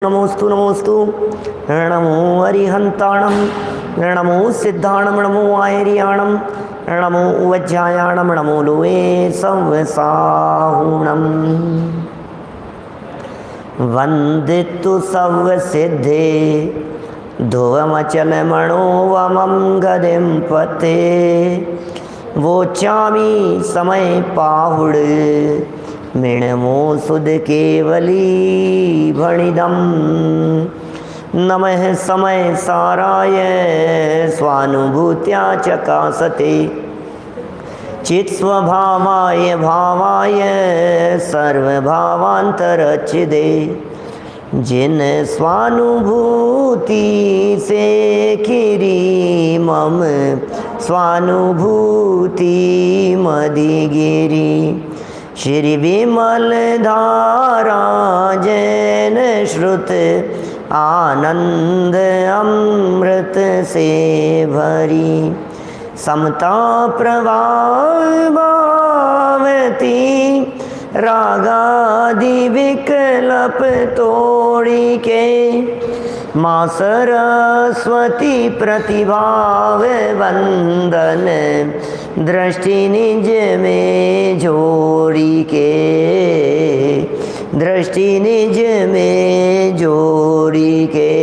नमोस्तु नमोस्तु नमो अरिहंताणं नमो सिद्धाणं नमो आयर्याणं नमो वज्रायाणं नमो लोए सवसाहुणं वंदितु सवसिद्धे ध्रुवमचलमणो वमं गदिं पते वोचामि समय पाहुड मिणमो सुद केवली भणिदम नमः समय साराय स्वानुभूत्या चकासते चित्स्वभावाय भावाय सर्वभावांतरचिदे जिन स्वानुभूति से खिरी मम स्वानुभूति मदिगिरी श्री विमल धारा जैन श्रुत आनंद अमृत से भरी समता प्रभावती रागादि विकल्प तोड़ी के माँ सरस्वती प्रतिभाव वंदन दृष्टि निज में जोड़ी के दृष्टि निज में जोड़ी के।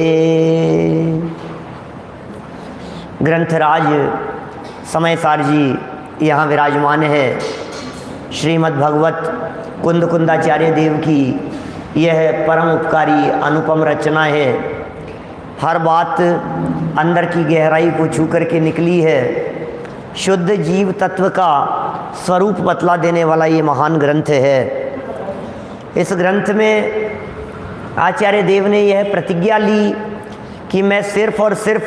ग्रंथराज समयसार जी यहाँ विराजमान है। श्रीमद् भगवत कुंदकुंदाचार्य देव की यह परम उपकारी अनुपम रचना है। हर बात अंदर की गहराई को छू करके निकली है। शुद्ध जीव तत्व का स्वरूप बतला देने वाला ये महान ग्रंथ है। इस ग्रंथ में आचार्य देव ने यह प्रतिज्ञा ली कि मैं सिर्फ और सिर्फ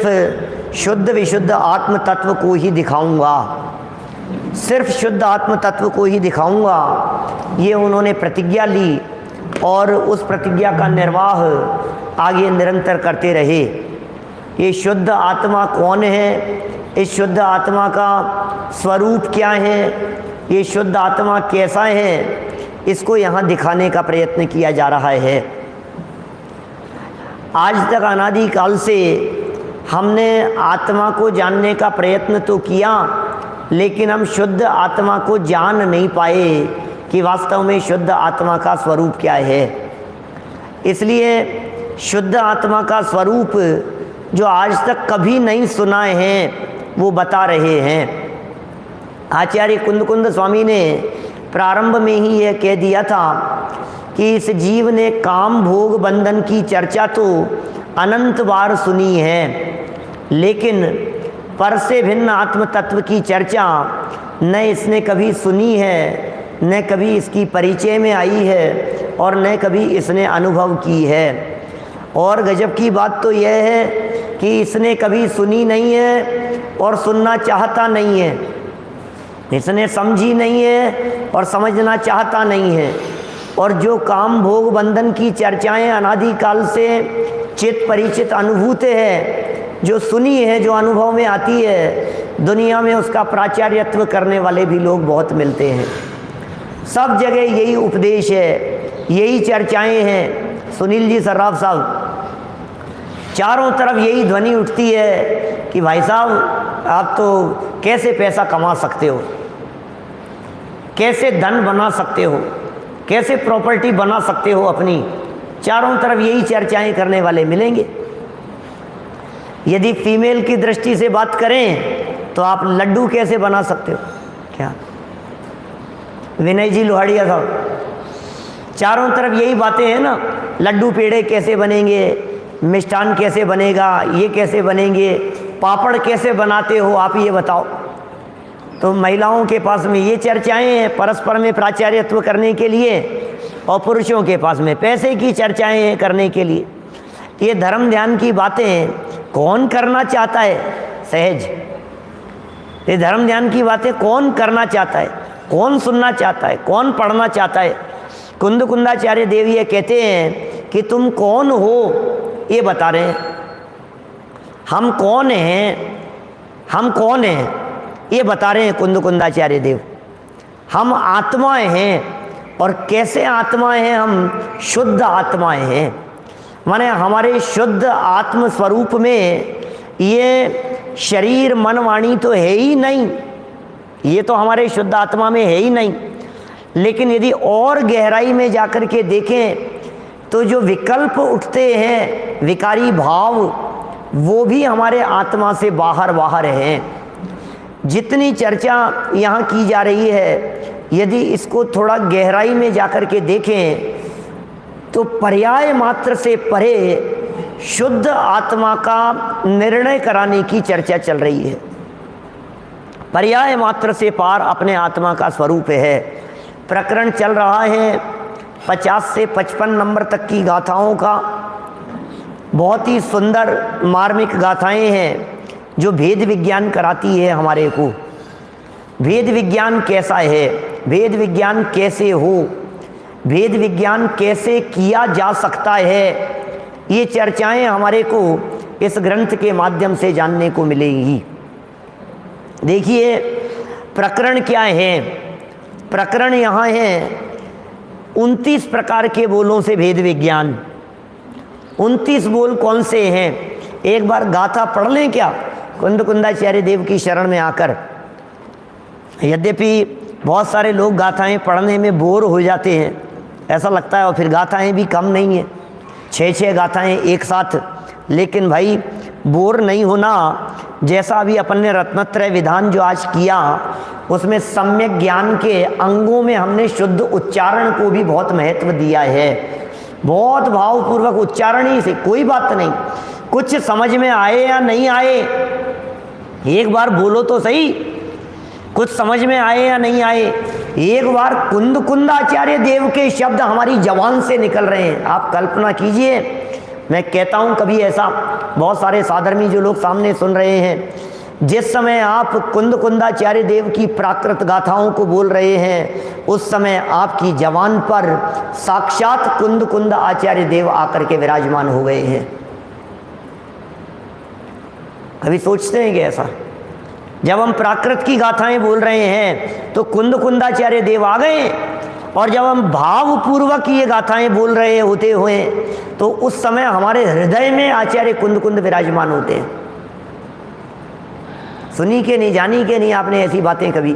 शुद्ध विशुद्ध आत्म तत्व को ही दिखाऊंगा, सिर्फ शुद्ध आत्म तत्व को ही दिखाऊंगा। ये उन्होंने प्रतिज्ञा ली और उस प्रतिज्ञा का निर्वाह आगे निरंतर करते रहे। ये शुद्ध आत्मा कौन है, इस शुद्ध आत्मा का स्वरूप क्या है, ये शुद्ध आत्मा कैसा है, इसको यहाँ दिखाने का प्रयत्न किया जा रहा है। आज तक अनादि काल से हमने आत्मा को जानने का प्रयत्न तो किया, लेकिन हम शुद्ध आत्मा को जान नहीं पाए कि वास्तव में शुद्ध आत्मा का स्वरूप क्या है। इसलिए शुद्ध आत्मा का स्वरूप जो आज तक कभी नहीं सुना है वो बता रहे हैं। आचार्य कुंदकुंद स्वामी ने प्रारंभ में ही यह कह दिया था कि इस जीव ने काम भोग बंधन की चर्चा तो अनंत बार सुनी है, लेकिन पर से भिन्न आत्म तत्व की चर्चा न इसने कभी सुनी है, न कभी इसकी परिचय में आई है और न कभी इसने अनुभव की है। और गजब की बात तो यह है कि इसने कभी सुनी नहीं है और सुनना चाहता नहीं है, इसने समझी नहीं है और समझना चाहता नहीं है। और जो काम भोग बंधन की चर्चाएं अनादि काल से चित परिचित अनुभूत है, जो सुनी है, जो अनुभव में आती है, दुनिया में उसका प्राचार्यत्व करने वाले भी लोग बहुत मिलते हैं। सब जगह यही उपदेश है, यही चर्चाएं हैं। सुनील जी सर्राफ साहब, चारों तरफ यही ध्वनि उठती है कि भाई साहब आप तो कैसे पैसा कमा सकते हो, कैसे धन बना सकते हो, कैसे प्रॉपर्टी बना सकते हो अपनी। चारों तरफ यही चर्चाएं करने वाले मिलेंगे। यदि फीमेल की दृष्टि से बात करें तो आप लड्डू कैसे बना सकते हो, क्या विनय जी लोहाड़िया साहब, चारों तरफ यही बातें हैं ना। लड्डू पेड़े कैसे बनेंगे, मिष्ठान कैसे बनेगा, ये कैसे बनेंगे, पापड़ कैसे बनाते हो आप ये बताओ। तो महिलाओं के पास में ये चर्चाएं हैं परस्पर में प्राचार्यत्व करने के लिए, और पुरुषों के पास में पैसे की चर्चाएं हैं करने के लिए। ये धर्म ध्यान की बातें कौन करना चाहता है सहज? ये धर्म ध्यान की बातें कौन करना चाहता है, कौन सुनना चाहता है, कौन पढ़ना चाहता है? कुंदकुंदाचार्य देव ये कहते हैं कि तुम कौन हो ये बता रहे हैं। हम कौन हैं, हम कौन हैं ये बता रहे हैं कुंदकुंदाचार्य देव। हम आत्माएं हैं, और कैसे आत्माएं हैं? हम शुद्ध आत्माएं हैं। माने हमारे शुद्ध आत्म स्वरूप में ये शरीर मन वाणी तो है ही नहीं, ये तो हमारे शुद्ध आत्मा में है ही नहीं। लेकिन यदि और गहराई में जाकर के देखें तो जो विकल्प उठते हैं, विकारी भाव, वो भी हमारे आत्मा से बाहर बाहर हैं। जितनी चर्चा यहाँ की जा रही है, यदि इसको थोड़ा गहराई में जाकर के देखें तो पर्याय मात्र से परे शुद्ध आत्मा का निर्णय कराने की चर्चा चल रही है। पर्याय मात्र से पार अपने आत्मा का स्वरूप है। प्रकरण चल रहा है 50 से 55 नंबर तक की गाथाओं का। बहुत ही सुंदर मार्मिक गाथाएं हैं जो भेद विज्ञान कराती है हमारे को। भेद विज्ञान कैसा है, भेद विज्ञान कैसे हो, भेद विज्ञान कैसे किया जा सकता है, ये चर्चाएं हमारे को इस ग्रंथ के माध्यम से जानने को मिलेंगी। देखिए प्रकरण क्या है। प्रकरण यहाँ है 29 प्रकार के बोलों से भेद विज्ञान। 29 बोल कौन से हैं, एक बार गाथा पढ़ लें क्या कुंद कुंदाचार्य देव की शरण में आकर। यद्यपि बहुत सारे लोग गाथाएं पढ़ने में बोर हो जाते हैं, ऐसा लगता है, और फिर गाथाएं भी कम नहीं है, 6 गाथाएं एक साथ। लेकिन भाई बोर नहीं होना। जैसा अभी अपन ने रत्नत्रय विधान जो आज किया, उसमें सम्यक ज्ञान के अंगों में हमने शुद्ध उच्चारण को भी बहुत महत्व दिया है। बहुत भावपूर्वक उच्चारण ही से, कोई बात नहीं, कुछ समझ में आए या नहीं आए, एक बार बोलो तो सही, कुछ समझ में आए या नहीं आए, एक बार कुंद कुंदाचार्य देव के शब्द हमारी जबान से निकल रहे हैं। आप कल्पना कीजिए, मैं कहता हूँ कभी ऐसा, बहुत सारे साधर्मी जो लोग सामने सुन रहे हैं, जिस समय आप कुंद कुंदाचार्य देव की प्राकृत गाथाओं को बोल रहे हैं, उस समय आपकी जबान पर साक्षात कुंद कुंद आचार्य देव आकर के विराजमान हो गए हैं। कभी सोचते हैं कि ऐसा, जब हम प्राकृत की गाथाएं बोल रहे हैं तो कुंद कुंदाचार्य देव आ गए, और जब हम भावपूर्वक ये गाथाएं बोल रहे होते हुए तो उस समय हमारे हृदय में आचार्य कुंद कुंद विराजमान होते हैं। सुनी के नहीं, जानी के नहीं आपने ऐसी बातें कभी।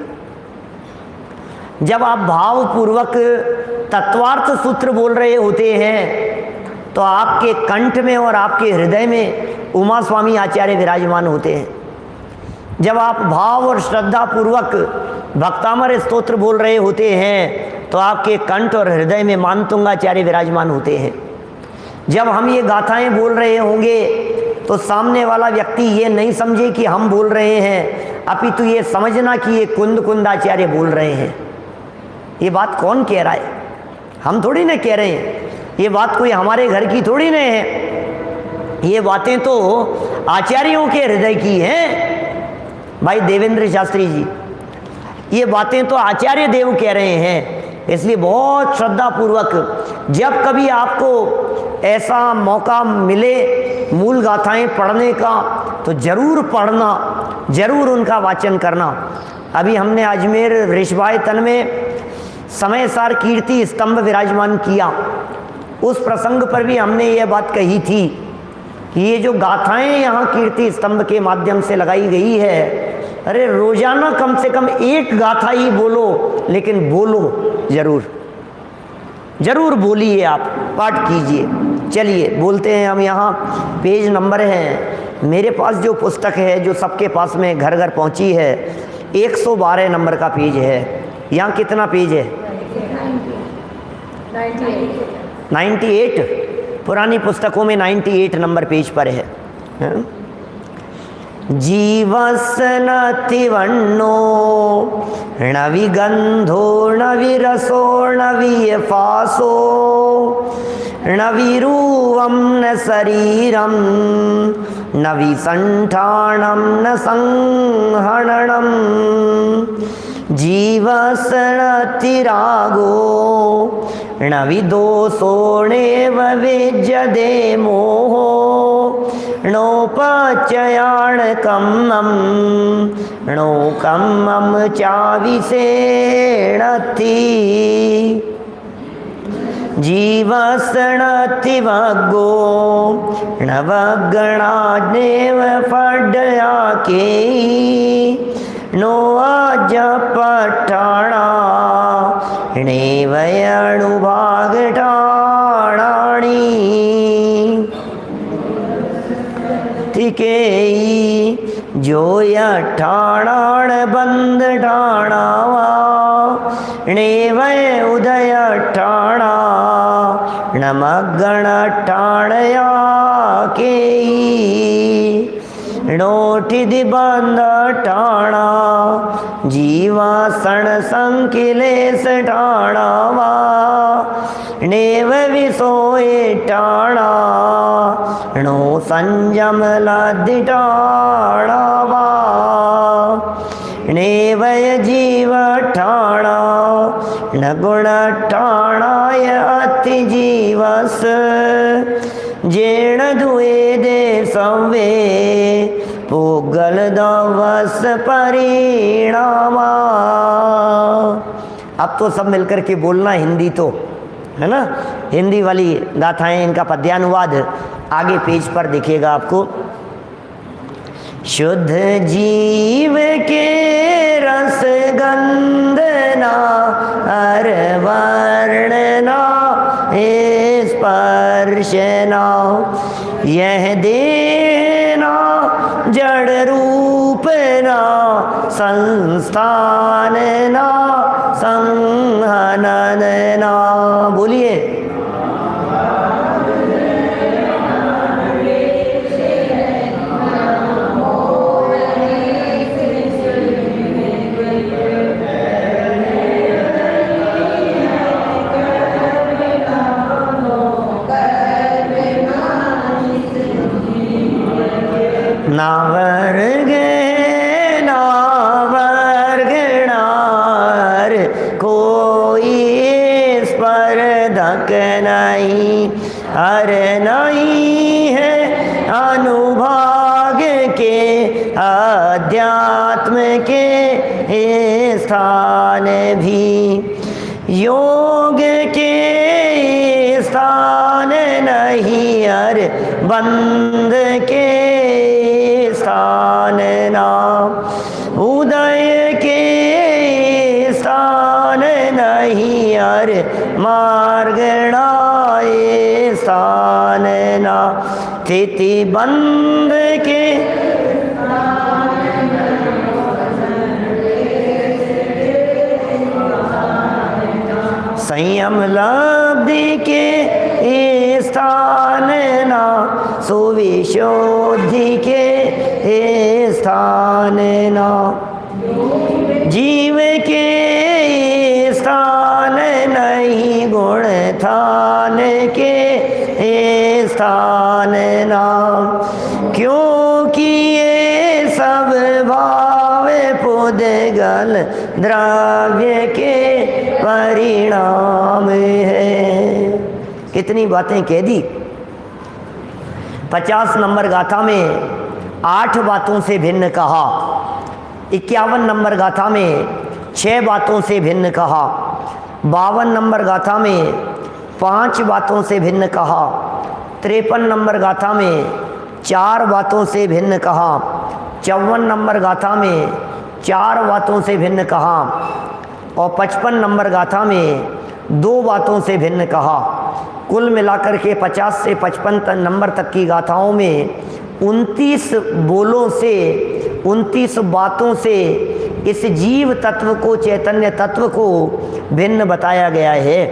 जब आप भावपूर्वक तत्वार्थ सूत्र बोल रहे होते हैं तो आपके कंठ में और आपके हृदय में उमा स्वामी आचार्य विराजमान होते हैं। जब आप भाव और श्रद्धा पूर्वक भक्तामर स्तोत्र बोल रहे होते हैं तो आपके कंठ और हृदय में मानतुंगाचार्य विराजमान होते हैं। जब हम ये गाथाएं बोल रहे होंगे तो सामने वाला व्यक्ति ये नहीं समझे कि हम बोल रहे हैं, अपितु ये समझना कि ये कुंद कुंदाचार्य बोल रहे हैं। ये बात कौन कह रहा है, हम थोड़ी ना कह रहे हैं, ये बात कोई हमारे घर की थोड़ी ना है, ये बातें तो आचार्यों के हृदय की हैं। भाई देवेंद्र शास्त्री जी, ये बातें तो आचार्य देव कह रहे हैं। इसलिए बहुत श्रद्धा पूर्वक जब कभी आपको ऐसा मौका मिले मूल गाथाएं पढ़ने का तो जरूर पढ़ना, जरूर उनका वाचन करना। अभी हमने अजमेर ऋषभायतन में समयसार कीर्ति स्तंभ विराजमान किया, उस प्रसंग पर भी हमने ये बात कही थी कि ये जो गाथाएं यहाँ कीर्ति स्तंभ के माध्यम से लगाई गई है, अरे रोजाना कम से कम एक गाथा ही बोलो, लेकिन बोलो जरूर, जरूर बोलिए, आप पाठ कीजिए। चलिए बोलते हैं हम। यहाँ पेज नंबर है, मेरे पास जो पुस्तक है जो सबके पास में घर घर पहुँची है, 112 नंबर का पेज है। यहाँ कितना पेज है? 98। पुरानी पुस्तकों में 98 नंबर पेज पर है। जीवसनतिवन्नो न विगंधो न विरसो न वियफासो न विरूवं न शरीरं न विसंठानं न संहननं जीवसनतिरागो न विदोषो नेव विज्यते मोहो नोपचयाणकम्मं नोकम्मं चाविषेणति जीवसणतिवगो नवगणानेव फडया के नो आज पठाणा नेवयणुभाग ठाणाणी तिकेई जोय ठाणाण बंद ठाणावा नेवय उदय ठाणा नमगण ठाणया के नोठिधि बंद ठाणा जीवासण संकिलेश ठाणावा नेव विसोए ठाणा नो संयम लद्धि ठाणावा नेवय जीव ठाणा न गुण ठाणाय अति जीवस जेण दुए दे सवे पोगल दवस परिणामा। अब तो सब मिलकर के बोलना, हिंदी तो है ना, हिंदी वाली गाथाएं, इनका पद्यानुवाद आगे पेज पर दिखेगा आपको। शुद्ध जीव के रस गंधना हर वर्णना स्पर्शना यह देना जड़ रूपना संस्थानना संहनना। बोलिए नावर्गणार कोई स्पर्धक नहीं, हर नहीं है अनुभाग के अध्यात्म के स्थान भी, योग के स्थान नहीं, हर बंद के स्थान नाम, उदय के स्थान नहीं, हर मार्गणाए स्थान ना, स्थिति बंद के संयम लब्धि के स्थान ना, सुविशुद्धि के स्थान ना, जीव के स्थान नहीं, गुण थान के स्थान ना, क्योंकि ये सब भाव पुद्गल द्रव्य के परिणाम है। कितनी बातें कह दी। 50 नंबर गाथा में 8 बातों से भिन्न कहा, 51 नंबर गाथा में 6 बातों से भिन्न कहा, 52 नंबर गाथा में 5 बातों से भिन्न कहा, 53 नंबर गाथा में 4 बातों से भिन्न कहा, 54 नंबर गाथा में 4 बातों से भिन्न कहा और 55 नंबर गाथा में 2 बातों से भिन्न कहा। कुल मिलाकर के 50 से 55 नंबर तक की गाथाओं में 29 बोलों से, 29 बातों से इस जीव तत्व को, चैतन्य तत्व को भिन्न बताया गया है।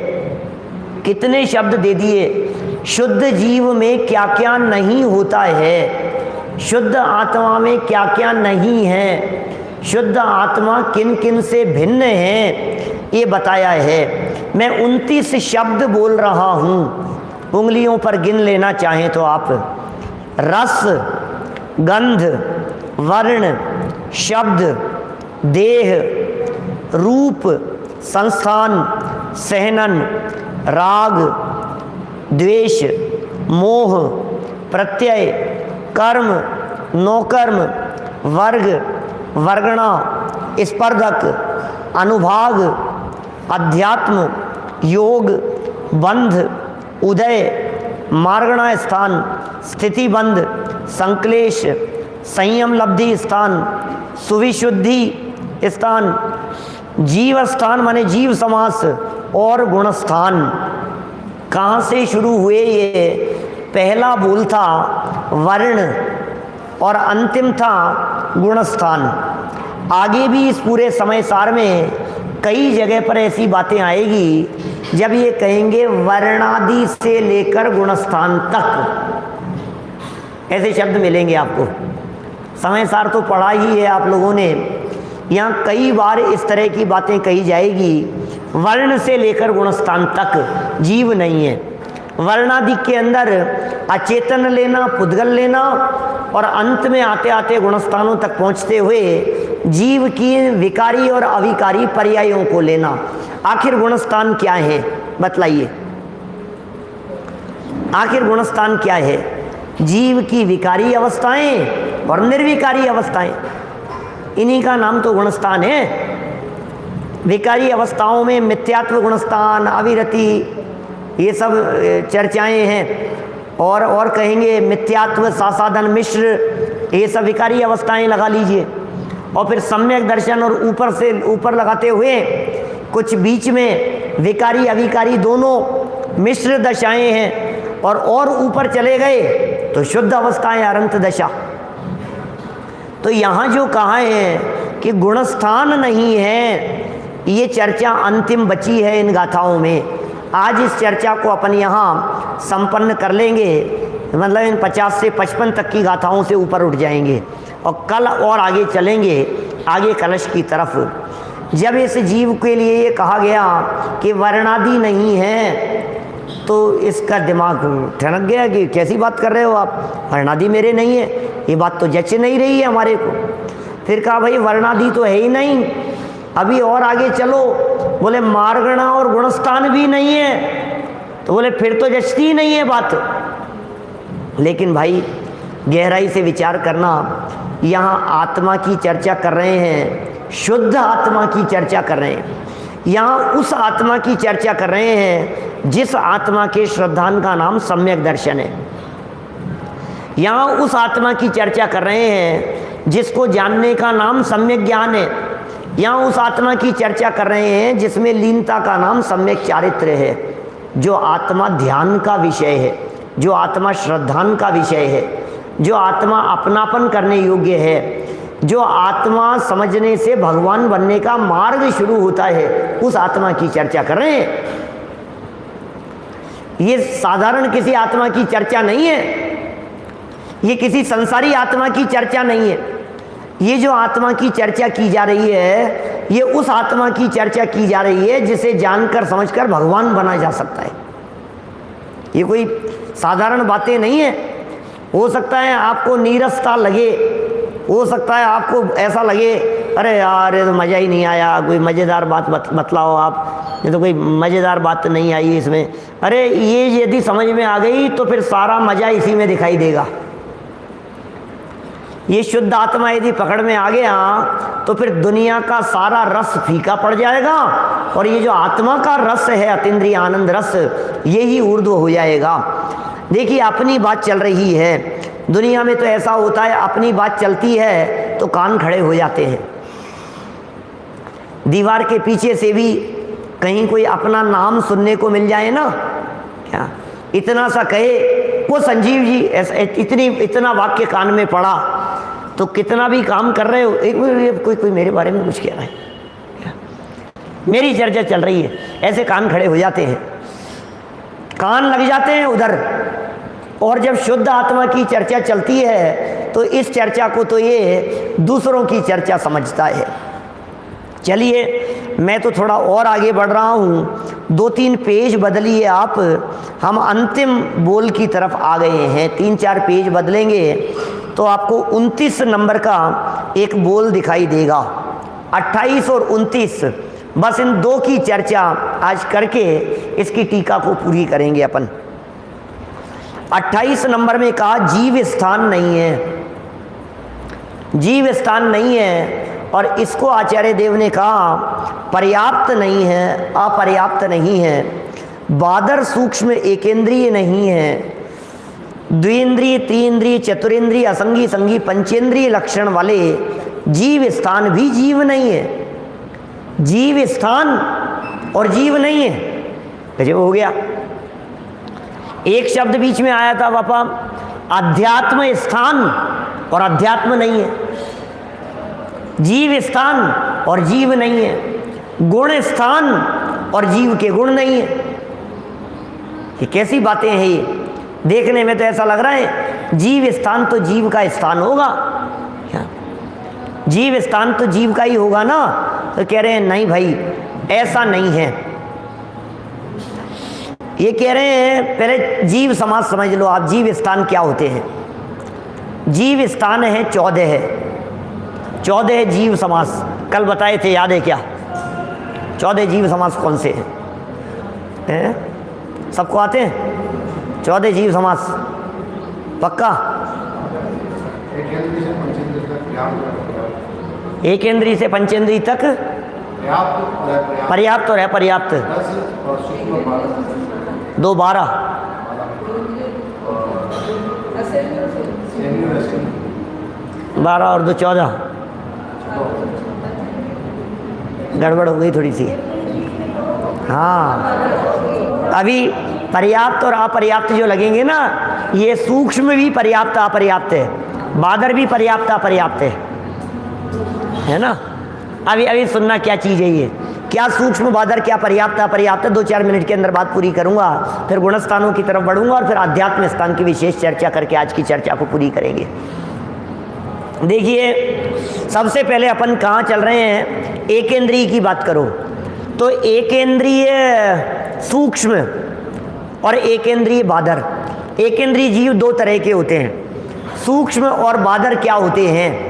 कितने शब्द दे दिए। शुद्ध जीव में क्या क्या नहीं होता है, शुद्ध आत्मा में क्या क्या नहीं है, शुद्ध आत्मा किन किन से भिन्न है, ये बताया है। मैं 29 शब्द बोल रहा हूँ, उंगलियों पर गिन लेना चाहें तो आप। रस, गंध, वर्ण, शब्द, देह, रूप, संस्थान, सहनन, राग, द्वेष, मोह, प्रत्यय, कर्म, नौकर्म, वर्ग, वर्गणा, स्पर्धक, अनुभाग, अध्यात्म, योग, बंध, उदय, मार्गणा स्थान, स्थिति बंध, संक्लेश, संयम लब्धि स्थान, सुविशुद्धि स्थान, जीव स्थान माने जीव समास और गुण स्थान। कहाँ से शुरू हुए ये? पहला बोल था वर्ण और अंतिम था गुण स्थान। आगे भी इस पूरे समय सार में कई जगह पर ऐसी बातें आएगी जब ये कहेंगे वर्णादि से लेकर गुणस्थान तक, ऐसे शब्द मिलेंगे आपको। समय सार तो पढ़ा ही है आप लोगों ने, यहाँ कई बार इस तरह की बातें कही जाएगी। वर्ण से लेकर गुणस्थान तक जीव नहीं है। वर्णादि के अंदर अचेतन लेना, पुद्गल लेना और अंत में आते आते गुणस्थानों तक पहुँचते हुए जीव की विकारी और अविकारी पर्यायों को लेना। आखिर गुणस्थान क्या है बतलाइए? आखिर गुणस्थान क्या है? जीव की विकारी अवस्थाएं और निर्विकारी अवस्थाएं, इन्हीं का नाम तो गुणस्थान है। विकारी अवस्थाओं में मिथ्यात्व गुणस्थान, अविरति, ये सब चर्चाएं हैं। और कहेंगे मिथ्यात्व, सासादन, मिश्र, ये सब विकारी अवस्थाएं लगा लीजिए। और फिर सम्यक दर्शन और ऊपर से ऊपर लगाते हुए कुछ बीच में विकारी अविकारी दोनों मिश्र दशाएं हैं। और ऊपर चले गए तो शुद्ध अवस्थाएं, अनंत दशा। तो यहाँ जो कहा है कि गुणस्थान नहीं है, ये चर्चा अंतिम बची है इन गाथाओं में। आज इस चर्चा को अपन यहाँ संपन्न कर लेंगे, मतलब इन 50 से 55 तक की गाथाओं से ऊपर उठ जाएंगे और कल और आगे चलेंगे, आगे कलश की तरफ। जब इस जीव के लिए ये कहा गया कि वर्णादि नहीं है, तो इसका दिमाग ठनक गया कि कैसी बात कर रहे हो आप, वर्णादि मेरे नहीं है, ये बात तो जच नहीं रही है हमारे को। फिर कहा भाई वर्णादि तो है ही नहीं, अभी और आगे चलो। बोले मार्गणा और गुणस्थान भी नहीं है, तो बोले फिर तो जचती ही नहीं है बात। लेकिन भाई गहराई से विचार करना, यहाँ आत्मा की चर्चा कर रहे हैं, शुद्ध आत्मा की चर्चा कर रहे हैं। यहाँ उस आत्मा की चर्चा कर रहे हैं जिस आत्मा के श्रद्धान का नाम सम्यक दर्शन है। यहाँ उस आत्मा की चर्चा कर रहे हैं जिसको जानने का नाम सम्यक ज्ञान है। यहाँ उस आत्मा की चर्चा कर रहे हैं जिसमें लीनता का नाम सम्यक चारित्र है। जो आत्मा ध्यान का विषय है, जो आत्मा श्रद्धान का विषय है, जो आत्मा अपनापन करने योग्य है, जो आत्मा समझने से भगवान बनने का मार्ग शुरू होता है, उस आत्मा की चर्चा कर रहे हैं। ये साधारण किसी आत्मा की चर्चा नहीं है, ये किसी संसारी आत्मा की चर्चा नहीं है। ये जो आत्मा की चर्चा की जा रही है, ये उस आत्मा की चर्चा की जा रही है जिसे जानकर समझकर भगवान बना जा सकता है। ये कोई साधारण बातें नहीं है। हो सकता है आपको नीरसता लगे, हो सकता है आपको ऐसा लगे अरे यार ये तो मज़ा ही नहीं आया, कोई मज़ेदार बात बतलाओ आप, ये तो कोई मज़ेदार बात नहीं आई इसमें। अरे ये यदि समझ में आ गई तो फिर सारा मज़ा इसी में दिखाई देगा। ये शुद्ध आत्मा यदि पकड़ में आ गया तो फिर दुनिया का सारा रस फीका पड़ जाएगा और ये जो आत्मा का रस है, अतीन्द्रिय आनंद रस, ये ही ऊर्ध्व हो जाएगा। देखिए अपनी बात चल रही है, दुनिया में तो ऐसा होता है अपनी बात चलती है तो कान खड़े हो जाते हैं। दीवार के पीछे से भी कहीं कोई अपना नाम सुनने को मिल जाए ना, क्या इतना सा कहे वो संजीव जी, इतना वाक्य कान में पड़ा तो कितना भी काम कर रहे हो, एक कोई मेरे बारे में कुछ कह रहा है, मेरी चर्चा चल रही है, ऐसे कान खड़े हो जाते हैं, कान लग जाते हैं उधर। और जब शुद्ध आत्मा की चर्चा चलती है तो इस चर्चा को तो ये दूसरों की चर्चा समझता है। चलिए मैं तो थोड़ा और आगे बढ़ रहा हूँ, 2-3 पेज बदलिए आप, हम अंतिम बोल की तरफ आ गए हैं। 3-4 पेज बदलेंगे तो आपको 29 नंबर का एक बोल दिखाई देगा। 28 और 29, बस इन 2 की चर्चा आज करके इसकी टीका को पूरी करेंगे अपन। 28 नंबर में कहा जीव स्थान नहीं है, जीव स्थान नहीं है, और इसको आचार्य देव ने कहा पर्याप्त नहीं है, अपर्याप्त नहीं है। बादर सूक्ष्म एकेंद्रिय नहीं है, द्विंद्रिय, त्रिइंद्रिय, चतुरेंद्रिय, असंगी, संगी, पंचेंद्रिय लक्षण वाले जीव स्थान भी जीव नहीं है। जीव स्थान और जीव नहीं है, गजब हो गया। एक शब्द बीच में आया था पापा, अध्यात्म स्थान और अध्यात्म नहीं है, जीव स्थान और जीव नहीं है, गुण स्थान और जीव के गुण नहीं है। ये कैसी बातें हैं ये? देखने में तो ऐसा लग रहा है जीव स्थान तो जीव का स्थान होगा, क्या जीव स्थान तो जीव का ही होगा ना। तो कह रहे हैं नहीं भाई, ऐसा नहीं है। ये कह रहे हैं पहले जीव समास समझ लो आप, जीव स्थान क्या होते हैं। जीव स्थान है 14 है, 14 है जीव समास, कल बताए थे, याद है क्या? 14 जीव समास कौन से हैं? सबको आते हैं 14 जीव समास? पक्का? एक इंद्रिय से पंचेंद्रिय तक पर्याप्त और है, पर्याप्त 2 12 12 और 2 14, गड़बड़ हो गई थोड़ी सी। हाँ, अभी पर्याप्त और अपर्याप्त जो लगेंगे ना, ये सूक्ष्म भी पर्याप्त अपर्याप्त है, बादर भी पर्याप्त अपर्याप्त है ना। अभी सुनना क्या चीज़ है ये, क्या सूक्ष्म बादर, क्या पर्याप्त अपर्याप्त, 2-4 मिनट के अंदर बात पूरी करूंगा, फिर गुण स्थानों की तरफ बढ़ूंगा और फिर आध्यात्म स्थान की विशेष चर्चा करके आज की चर्चा को पूरी करेंगे। देखिए, सबसे पहले अपन कहाँ चल रहे हैं, एकेंद्रिय की बात करो तो एकेंद्रिय सूक्ष्म और एकेंद्रिय बादर। एकेंद्रिय जीव 2 तरह के होते हैं, सूक्ष्म और बादर क्या होते हैं?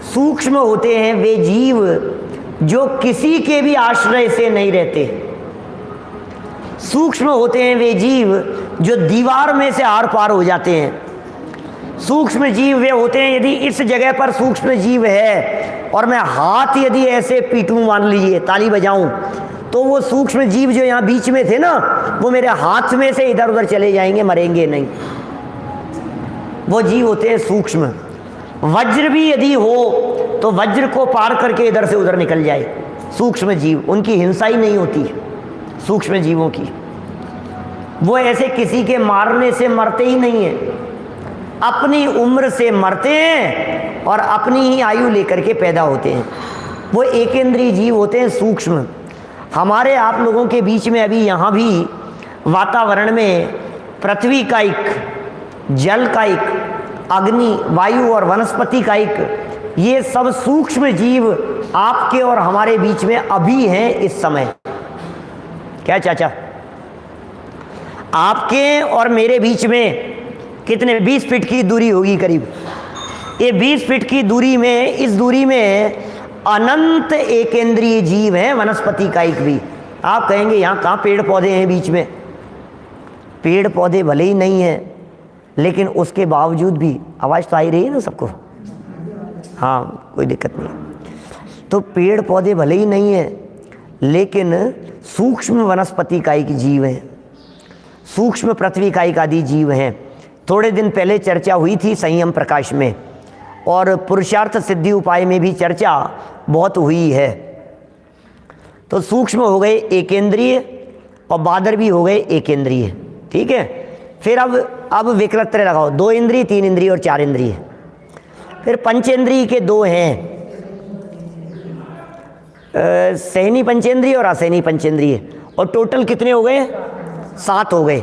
सूक्ष्म होते हैं वे जीव जो किसी के भी आश्रय से नहीं रहते। सूक्ष्म होते हैं वे जीव जो दीवार में से आर पार हो जाते हैं। सूक्ष्म जीव वे होते हैं, यदि इस जगह पर सूक्ष्म जीव है और मैं हाथ यदि ऐसे पीटूं, मान लीजिए ताली बजाऊं, तो वो सूक्ष्म जीव जो यहाँ बीच में थे ना, वो मेरे हाथ में से इधर उधर चले जाएंगे, मरेंगे नहीं। वो जीव होते हैं सूक्ष्म। वज्र भी यदि हो तो वज्र को पार करके इधर से उधर निकल जाए, सूक्ष्म जीव, उनकी हिंसा ही नहीं होती सूक्ष्म जीवों की। वो ऐसे किसी के मारने से मरते ही नहीं है, अपनी उम्र से मरते हैं और अपनी ही आयु लेकर के पैदा होते हैं। वो एकेंद्रीय जीव होते हैं, सूक्ष्म। हमारे आप लोगों के बीच में अभी यहाँ भी वातावरण में पृथ्वी का एक, जल का एक, अग्नि, वायु और वनस्पति का एक, ये सब सूक्ष्म जीव आपके और हमारे बीच में अभी हैं इस समय। क्या चाचा? आपके और मेरे बीच में कितने 20 फीट की दूरी होगी करीब। ये 20 फीट की दूरी में, इस दूरी में अनंत एकेंद्रीय जीव हैं, वनस्पति का एक भी। आप कहेंगे यहाँ कहाँ पेड़ पौधे हैं बीच में? पेड़ पौधे भले ही नहीं हैं, लेकिन उसके बावजूद भी आवाज़ तो आ ही रही है ना सबको? हाँ, कोई दिक्कत नहीं। तो पेड़ पौधे भले ही नहीं है, लेकिन सूक्ष्म वनस्पति का एक जीव है, सूक्ष्म पृथ्वी का एक आदि जीव हैं। थोड़े दिन पहले चर्चा हुई थी संयम प्रकाश में, और पुरुषार्थ सिद्धि उपाय में भी चर्चा बहुत हुई है। तो सूक्ष्म हो गए एकेंद्रीय और बादर भी हो गए एकेंद्रीय, ठीक है। फिर अब विकलत्र लगाओ, 2 इंद्रिय, 3 इंद्रिय और 4 इंद्रिय। फिर पंचेंद्रिय के 2 हैं, सहनी पंचेंद्रिय और असहनी पंचेंद्रिय, और टोटल कितने हो गए? 7 हो गए।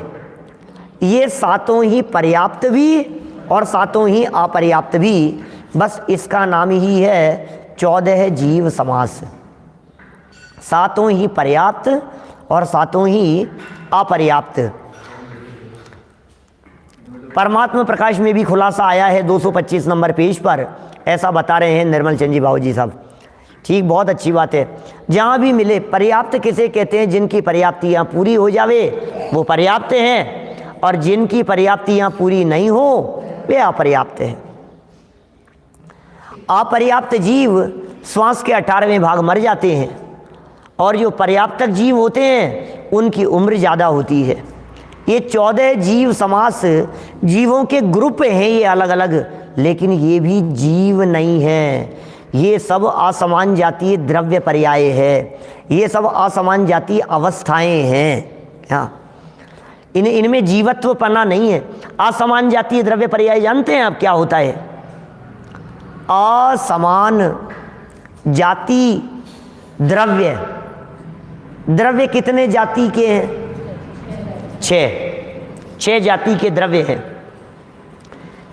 ये 7 ही पर्याप्त भी और 7 ही अपर्याप्त भी, बस इसका नाम ही है 14 जीव समास। 7 ही पर्याप्त और 7 ही अपर्याप्त। परमात्मा प्रकाश में भी खुलासा आया है 225 नंबर पेज पर, ऐसा बता रहे हैं निर्मल चंद जी बाबू जी साहब। ठीक, बहुत अच्छी बात है। जहाँ भी मिले, पर्याप्त किसे कहते हैं? जिनकी पर्याप्तियाँ पूरी हो जावे वो पर्याप्त हैं, और जिनकी पर्याप्तियाँ पूरी नहीं हो वे अपर्याप्त हैं। अपर्याप्त जीव श्वास के 18वें भाग मर जाते हैं, और जो पर्याप्त जीव होते हैं उनकी उम्र ज़्यादा होती है। ये 14 जीव समास जीवों के ग्रुप हैं ये अलग अलग, लेकिन ये भी जीव नहीं है। ये सब असमान जातीय द्रव्य पर्याय है, ये सब असमान जातीय अवस्थाएं हैं। हाँ, इनमें जीवत्व पना नहीं है। असमान जातीय द्रव्य पर्याय जानते हैं आप क्या होता है? असमान जाति द्रव्य, द्रव्य कितने जाति के हैं? 6 जाति के द्रव्य हैं।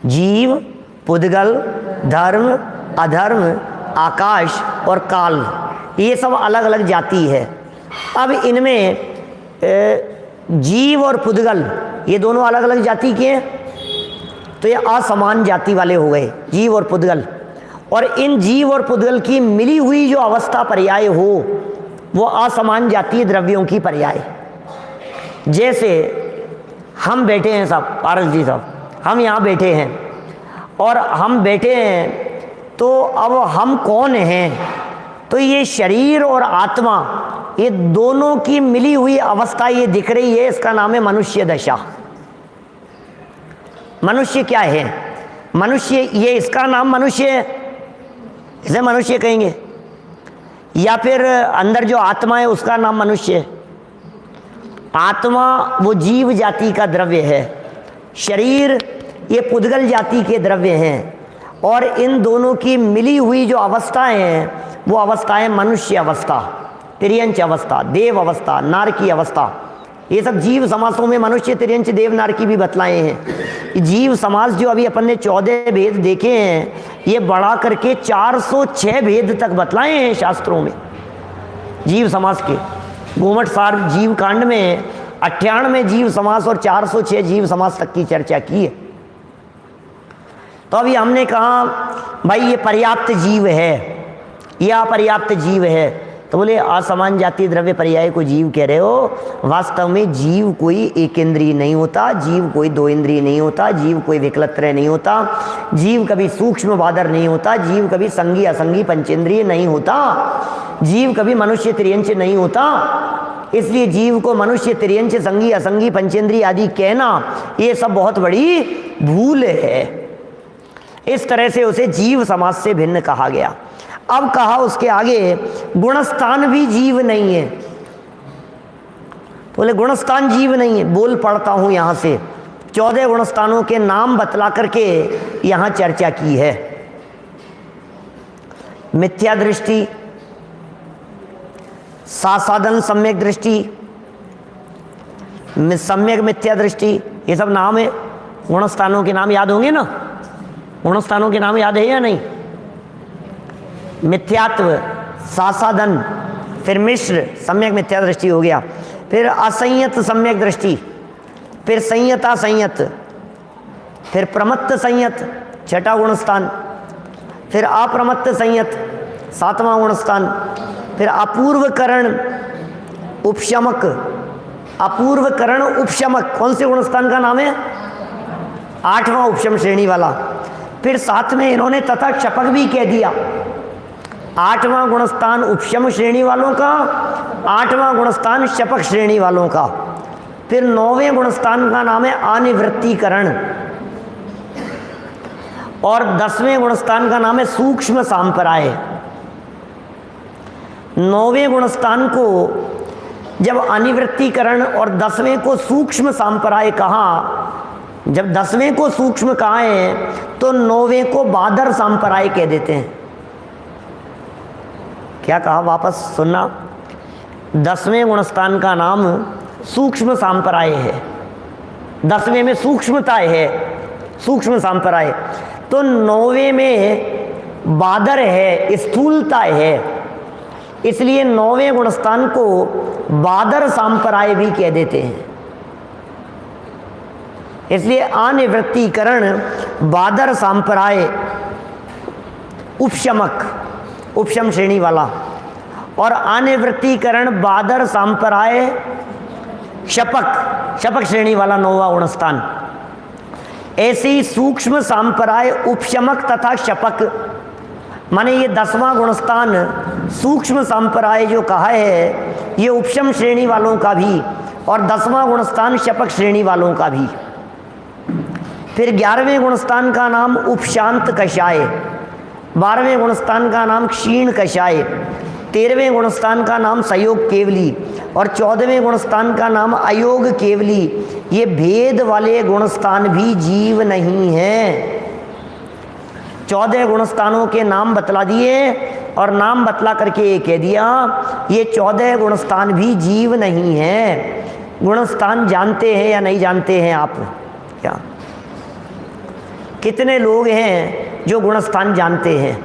जीव, पुद्गल, धर्म, अधर्म, आकाश और काल, ये सब अलग अलग जाति है। अब इनमें जीव और पुद्गल ये दोनों अलग अलग जाति के हैं, तो ये असमान जाति वाले हो गए जीव और पुद्गल। और इन जीव और पुद्गल की मिली हुई जो अवस्था पर्याय हो वो असमान जातीय द्रव्यों की पर्याय। जैसे हम बैठे हैं सब, पारस जी साहब, हम यहाँ बैठे हैं और हम बैठे हैं, तो अब हम कौन हैं? तो ये शरीर और आत्मा, ये दोनों की मिली हुई अवस्था ये दिख रही है, इसका नाम है मनुष्य दशा। मनुष्य क्या है? मनुष्य, ये इसका नाम मनुष्य है, इसे मनुष्य कहेंगे, या फिर अंदर जो आत्मा है उसका नाम मनुष्य है। आत्मा वो जीव जाति का द्रव्य है, शरीर ये पुद्गल जाति के द्रव्य हैं, और इन दोनों की मिली हुई जो अवस्थाएं हैं वो अवस्थाएं मनुष्य अवस्था, तिर्यंच अवस्था, देव अवस्था, नारकी अवस्था। ये सब जीव समासों में मनुष्य, तिर्यंच, देव, नारकी भी बतलाए हैं। जीव समास जो अभी अपन ने 14 भेद देखे हैं, ये बढ़ा करके 406 भेद तक बतलाए हैं शास्त्रों में जीव समास के। गोमट सार जीव कांड में 98 जीव समास और 406 जीव समास तक की चर्चा की है। तो अभी हमने कहा भाई ये पर्याप्त जीव है या अपर्याप्त जीव है, तो बोले असमान जाति द्रव्य पर्याय को जीव कह रहे हो। वास्तव में जीव कोई एक इंद्रिय नहीं होता, जीव कोई 2 इंद्रिय नहीं होता, जीव कोई विकलत्रय नहीं होता, जीव कभी सूक्ष्म बादर नहीं होता, जीव कभी संगी असंगी पंचेंद्रिय नहीं होता, जीव कभी मनुष्य तिर्यंच नहीं होता। इसलिए जीव को मनुष्य, तिर्यंच, संगी असंगी पंचेंद्रिय आदि कहना ये सब बहुत बड़ी भूल है। इस तरह से उसे जीव समास से भिन्न कहा गया। अब कहा उसके आगे गुणस्थान भी जीव नहीं है। बोले गुणस्थान जीव नहीं है। बोल पढ़ता हूं यहां से, 14 गुणस्थानों के नाम बतला करके यहां चर्चा की है। मिथ्या दृष्टि, सासाधन सम्यक दृष्टि, सम्यक मिथ्या दृष्टि, ये सब नाम है। गुणस्थानों के नाम याद होंगे ना? गुणस्थानों के नाम याद है या नहीं? मिथ्यात्व, सासाधन, फिर मिश्र सम्यक मिथ्या दृष्टि हो गया, फिर असंयत सम्यक दृष्टि, फिर संयता संयत, फिर प्रमत्त संयत 6ठा गुणस्थान, फिर अप्रमत्त संयत 7वां गुणस्थान, फिर अपूर्वकरण उपशमक, अपूर्वकरण उपशमक कौन से गुणस्थान का नाम है? 8वां उपशम श्रेणी वाला। फिर साथ में इन्होंने तथा क्षपक भी कह दिया। 8वां गुणस्थान उपशम श्रेणी वालों का, 8वां गुणस्थान शपक श्रेणी वालों का। फिर 9वें गुणस्थान का नाम है अनिवृत्तीकरण, और 10वें गुणस्थान का नाम है सूक्ष्म सांपराय। 9वें गुणस्थान को जब अनिवृत्तीकरण और 10वें को सूक्ष्म सांपराय कहा, जब 10वें को सूक्ष्म कहा है तो 9वें को बादर सांपराय कह देते हैं। क्या कहा? वापस सुनना। 10वें गुणस्थान का नाम सूक्ष्म सांपराय है, 10वें में सूक्ष्मता है, सूक्ष्म सांपराय। तो 9वें में बादर है, स्थूलता है, इसलिए 9वें गुणस्थान को बादर सांपराय भी कह देते हैं। इसलिए अनिवृत्तीकरण, बादर सांपराय, उपशमक उपशम श्रेणी वाला, और अनिवृत्तीकरण, बादर सांपराय, शपक शपक श्रेणी वाला 9वां गुणस्थान। ऐसे ही सूक्ष्म सांपराय, उपशमक तथा शपक, माने ये 10वां गुणस्थान सूक्ष्म सांपराय जो कहा है ये उपशम श्रेणी वालों का भी, और 10वां गुणस्थान शपक श्रेणी वालों का भी। फिर 11वें गुणस्थान का नाम उपशांत कषाय, 12वें गुणस्थान का नाम क्षीण कषाय, 13वें गुणस्थान का नाम सयोग केवली और 14वें गुणस्थान का नाम अयोग केवली। ये भेद वाले गुणस्थान भी जीव नहीं हैं। 14 गुणस्थानों के नाम बतला दिए और नाम बतला करके ये कह दिया ये 14 गुणस्थान भी जीव नहीं हैं। गुणस्थान जानते हैं या नहीं जानते हैं आप? क्या कितने लोग हैं जो गुणस्थान जानते हैं?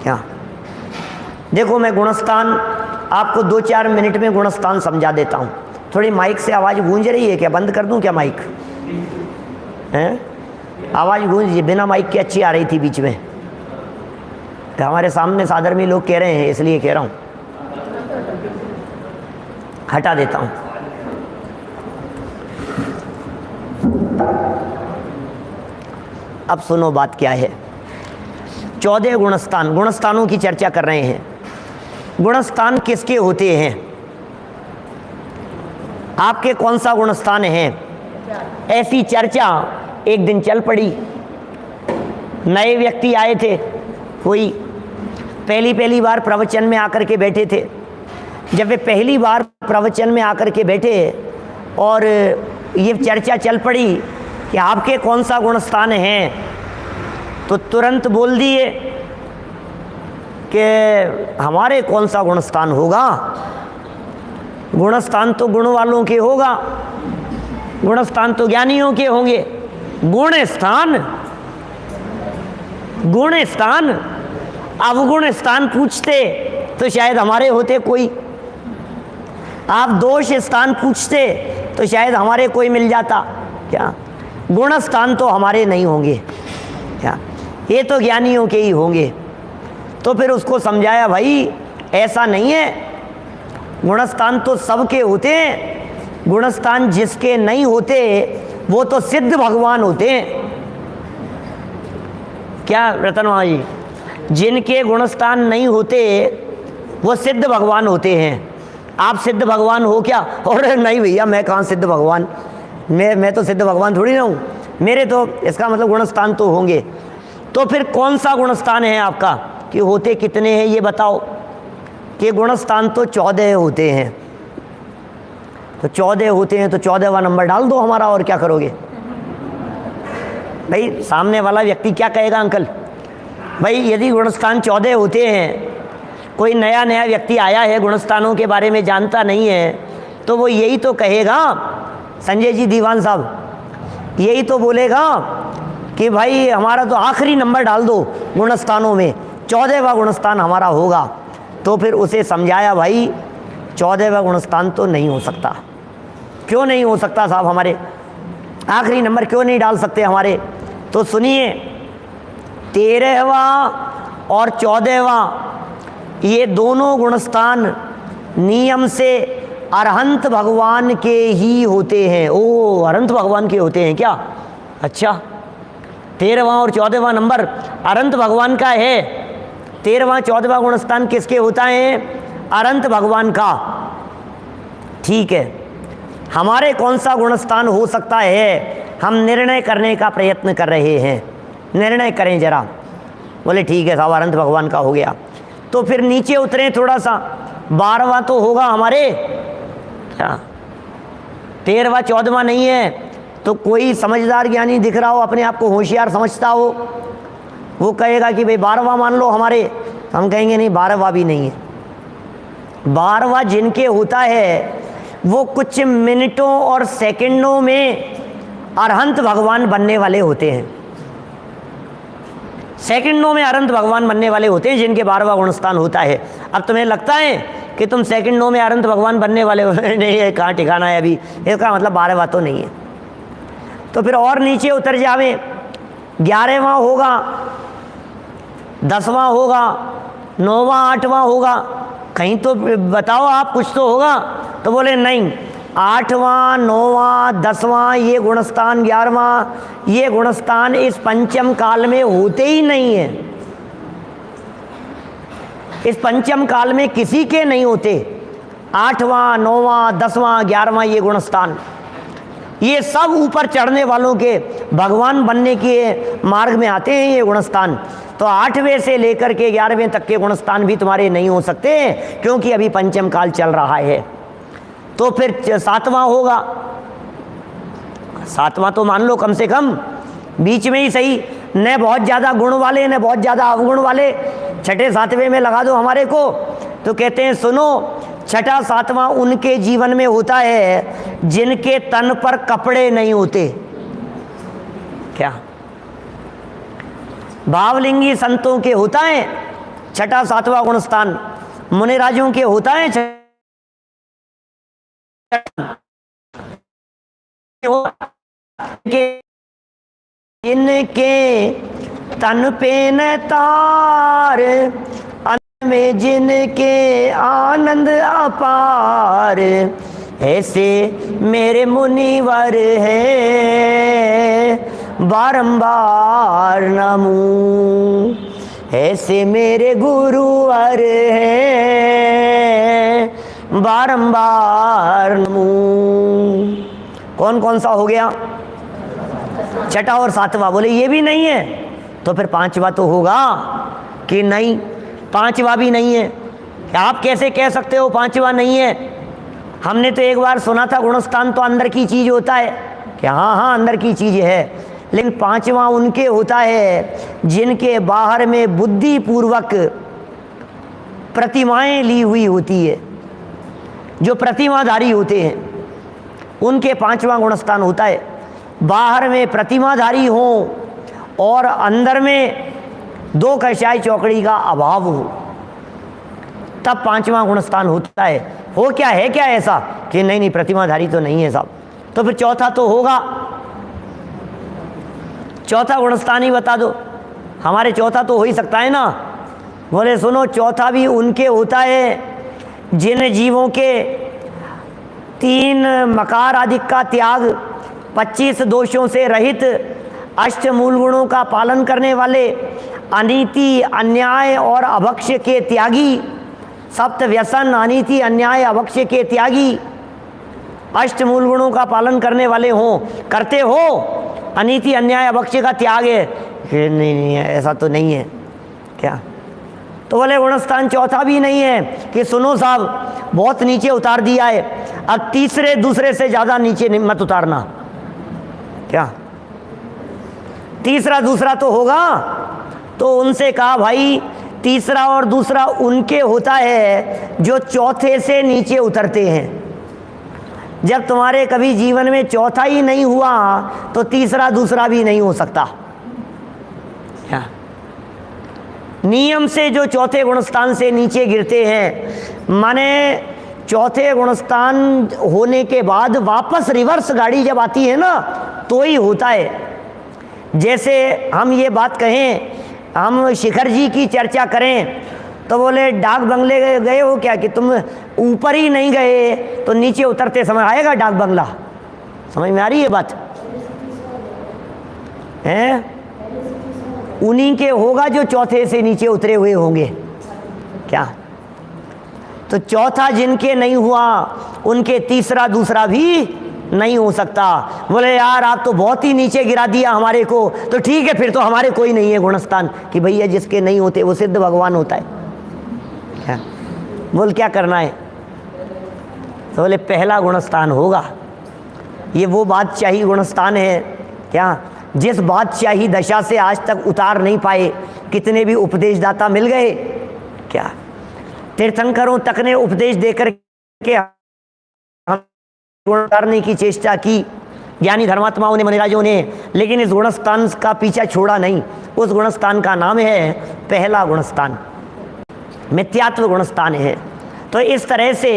क्या देखो, मैं गुणस्थान आपको 2-4 मिनट में गुणस्थान समझा देता हूँ। थोड़ी माइक से आवाज़ गूंज रही है क्या? बंद कर दूँ क्या माइक? हैं, आवाज़ गूंज बिना माइक के अच्छी आ रही थी बीच में। तो हमारे सामने साधर्मी लोग कह रहे हैं इसलिए कह रहा हूँ, हटा देता हूँ। अब सुनो बात क्या है। 14 गुणस्थान, गुणस्थानों की चर्चा कर रहे हैं। गुणस्थान किसके होते हैं? आपके कौन सा गुणस्थान है? ऐसी चर्चा एक दिन चल पड़ी। नए व्यक्ति आए थे, कोई पहली बार प्रवचन में आकर के बैठे थे। जब वे पहली बार प्रवचन में आकर के बैठे और ये चर्चा चल पड़ी कि आपके कौन सा गुणस्थान है, तो तुरंत बोल दिए कि हमारे कौन सा गुणस्थान होगा? गुणस्थान तो गुण वालों के होगा, गुणस्थान तो ज्ञानियों के होंगे। गुणस्थान, गुणस्थान, अवगुण स्थान पूछते तो शायद हमारे होते कोई। आप दोष स्थान पूछते तो शायद हमारे कोई मिल जाता। क्या गुण स्थान तो हमारे नहीं होंगे? क्या ये तो ज्ञानियों के ही होंगे। तो फिर उसको समझाया, भाई ऐसा नहीं है, गुणस्थान तो सबके होते हैं। गुणस्थान जिसके नहीं होते वो तो सिद्ध भगवान होते हैं। क्या रतनवा जी? जिनके गुणस्थान नहीं होते वो सिद्ध भगवान होते हैं। आप सिद्ध भगवान हो क्या? और नहीं भैया, मैं कहाँ सिद्ध भगवान, मैं तो सिद्ध भगवान थोड़ी ना हूँ, मेरे तो इसका मतलब गुणस्थान तो होंगे। तो फिर कौन सा गुणस्थान है आपका कि होते कितने हैं ये बताओ? कि गुणस्थान तो 14 होते हैं। तो 14 होते हैं तो 14वां नंबर डाल दो हमारा, और क्या करोगे भाई? सामने वाला व्यक्ति क्या कहेगा? अंकल भाई यदि गुणस्थान 14 होते हैं, कोई नया व्यक्ति आया है, गुणस्थानों के बारे में जानता नहीं है, तो वो यही तो कहेगा, संजय जी दीवान साहब यही तो बोलेगा कि भाई हमारा तो आखिरी नंबर डाल दो गुणस्थानों में, 14वां गुणस्थान हमारा होगा। तो फिर उसे समझाया, भाई 14वां गुणस्थान तो नहीं हो सकता। क्यों नहीं हो सकता साहब? हमारे आखिरी नंबर क्यों नहीं डाल सकते हमारे? तो सुनिए, 13वां और 14वां ये दोनों गुणस्थान नियम से अरहंत भगवान के ही होते हैं। ओ, अरहंत भगवान के होते हैं क्या? अच्छा, 13वां और 14वां नंबर अरहंत भगवान का है। 13वां 14वां गुणस्थान किसके होता है? अरहंत भगवान का। ठीक है, हमारे कौन सा गुणस्थान हो सकता है? हम निर्णय करने का प्रयत्न कर रहे हैं। निर्णय करें जरा। बोले ठीक है साहब, अरहंत भगवान का हो गया। तो फिर नीचे उतरे थोड़ा सा, 12वां तो होगा हमारे। क्या 13वां 14वां नहीं है? तो कोई समझदार ज्ञानी दिख रहा हो, अपने आप को होशियार समझता हो, वो कहेगा कि भाई 12वां मान लो हमारे। हम कहेंगे नहीं, 12वां भी नहीं है। 12वां जिनके होता है वो कुछ मिनटों और सेकंडों में अरहंत भगवान बनने वाले होते हैं। सेकंडों में अरहंत भगवान बनने वाले होते हैं जिनके 12वां गुणस्थान होता है। अब तुम्हें लगता है कि तुम सेकंडों में अरहंत भगवान बनने वाले हो? नहीं है, कहाँ ठिकाना है अभी, इसका मतलब 12वां तो नहीं है। तो फिर और नीचे उतर जावे, 11वां होगा, 10वां होगा, 9वां 8वां होगा, कहीं तो बताओ आप, कुछ तो होगा। तो बोले नहीं, 8वां 9वां 10वां ये गुणस्थान, 11वां ये गुणस्थान इस पंचम काल में होते ही नहीं है। इस पंचम काल में किसी के नहीं होते। 8वां, 9वां, 10वां, 11वां ये गुण स्थान, ये सब ऊपर चढ़ने वालों के भगवान बनने के मार्ग में आते हैं ये गुणस्थान। तो 8वें से लेकर के 11वें तक के गुणस्थान भी तुम्हारे नहीं हो सकते, क्योंकि अभी पंचम काल चल रहा है। तो फिर 7वां होगा, 7वां तो मान लो कम से कम बीच में ही सही, न बहुत ज़्यादा गुण वाले न बहुत ज़्यादा अवगुण वाले, 6ठे 7वें में लगा दो हमारे को। तो कहते हैं सुनो, 6ठा 7वां उनके जीवन में होता है जिनके तन पर कपड़े नहीं होते। क्या भावलिंगी संतों के होता है 6ठा 7वां गुणस्थान, मुनिराजों के होता है जिनके तन पे न तार, में जिनके आनंद अपार, ऐसे मेरे मुनिवर हैं बारंबार नमूं, ऐसे मेरे गुरुवर हैं बारंबार नमूं। कौन कौन सा हो गया? 6ठा और 7वां। बोले ये भी नहीं है, तो फिर 5वां तो होगा कि नहीं? 5वां भी नहीं है। आप कैसे कह सकते हो 5वां नहीं है? हमने तो एक बार सुना था गुणस्थान तो अंदर की चीज होता है, कि हाँ अंदर की चीज है, लेकिन 5वां उनके होता है जिनके बाहर में बुद्धि पूर्वक प्रतिमाएं ली हुई होती है, जो प्रतिमाधारी होते हैं उनके 5वां गुणस्थान होता है। बाहर में प्रतिमाधारी हो और अंदर में 2 कषाय चौकड़ी का अभाव हो, तब 5वां गुणस्थान होता है। हो क्या है, क्या ऐसा कि नहीं प्रतिमाधारी तो नहीं है साहब, तो फिर 4था तो होगा। 4था गुणस्थान ही बता दो हमारे, 4था तो हो ही सकता है ना। बोले सुनो, 4था भी उनके होता है जिन जीवों के 3 मकार आदि का त्याग, 25 दोषों से रहित, 8 मूल गुणों का पालन करने वाले, अनीति अन्याय और अभक्ष्य के त्यागी, 7 व्यसन अनीति अन्याय अभक्ष्य के त्यागी, 8 मूल गुणों का पालन करने वाले हों। करते हो अनीति अन्याय अभक्ष्य का त्याग है कि नहीं है? ऐसा तो नहीं है क्या? तो बोले गुणस्थान 4था भी नहीं है कि सुनो साहब बहुत नीचे उतार दिया है, अब तीसरे दूसरे से ज़्यादा नीचे मत उतारना। क्या तीसरा दूसरा तो होगा? तो उनसे कहा भाई तीसरा और दूसरा उनके होता है जो 4थे से नीचे उतरते हैं। जब तुम्हारे कभी जीवन में 4था ही नहीं हुआ तो तीसरा दूसरा भी नहीं हो सकता। क्या नियम से जो 4थे गुणस्थान से नीचे गिरते हैं, माने 4थे गुणस्थान होने के बाद वापस रिवर्स गाड़ी जब आती है ना तो ही होता है। जैसे हम ये बात कहें, हम शिखर जी की चर्चा करें तो बोले डाक बंगले गए हो क्या, कि तुम ऊपर ही नहीं गए तो नीचे उतरते समय आएगा डाक बंगला? समझ में आ रही है बात? हैं उन्हीं के होगा जो 4थे से नीचे उतरे हुए होंगे। क्या तो 4था जिनके नहीं हुआ उनके तीसरा दूसरा भी नहीं हो सकता। बोले यार आप तो बहुत ही नीचे गिरा दिया हमारे को, तो ठीक है फिर तो हमारे कोई नहीं है गुणस्थान कि भैया जिसके नहीं होते वो सिद्ध भगवान होता है। क्या बोल क्या करना है? तो बोले पहला गुणस्थान होगा। ये वो बादशाही गुणस्थान है क्या जिस बादशाही दशा से आज तक उतार नहीं पाए। कितने भी उपदेशदाता मिल गए, क्या तीर्थंकरों तक ने उपदेश देकर के हम उतारने की चेष्टा की, ज्ञानी धर्मात्माओं ने, मुनिराजों ने, लेकिन इस गुणस्थान का पीछा छोड़ा नहीं। उस गुणस्थान का नाम है पहला गुणस्थान, मिथ्यात्व गुणस्थान है। तो इस तरह से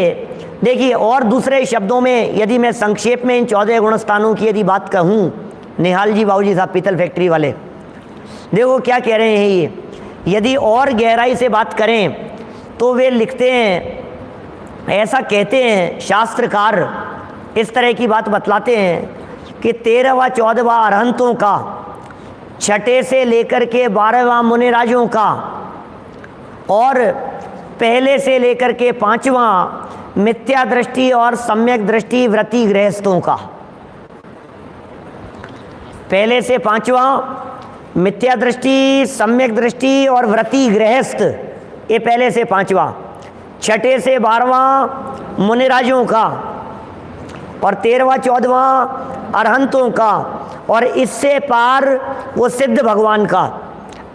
देखिए, और दूसरे शब्दों में यदि मैं संक्षेप में इन 14 गुणस्थानों की यदि बात कहूँ, निहाल जी बाबूजी साहब पीतल फैक्ट्री वाले, देखो क्या कह रहे हैं ये। यदि और गहराई से बात करें तो वे लिखते हैं, ऐसा कहते हैं शास्त्रकार, इस तरह की बात बतलाते हैं कि 13वां 14वां अरहंतों का, 6ठे से लेकर के 12वां मुनिराजों का, और पहले से लेकर के 5वां मिथ्या दृष्टि और सम्यक दृष्टि व्रती गृहस्थों का। पहले से पांचवा मिथ्या दृष्टि, सम्यक दृष्टि और व्रती गृहस्थ, ये पहले से पांचवा। छठे से 12वां मुनिराजों का और 13वां 14वां अरहंतों का और इससे पार वो सिद्ध भगवान का।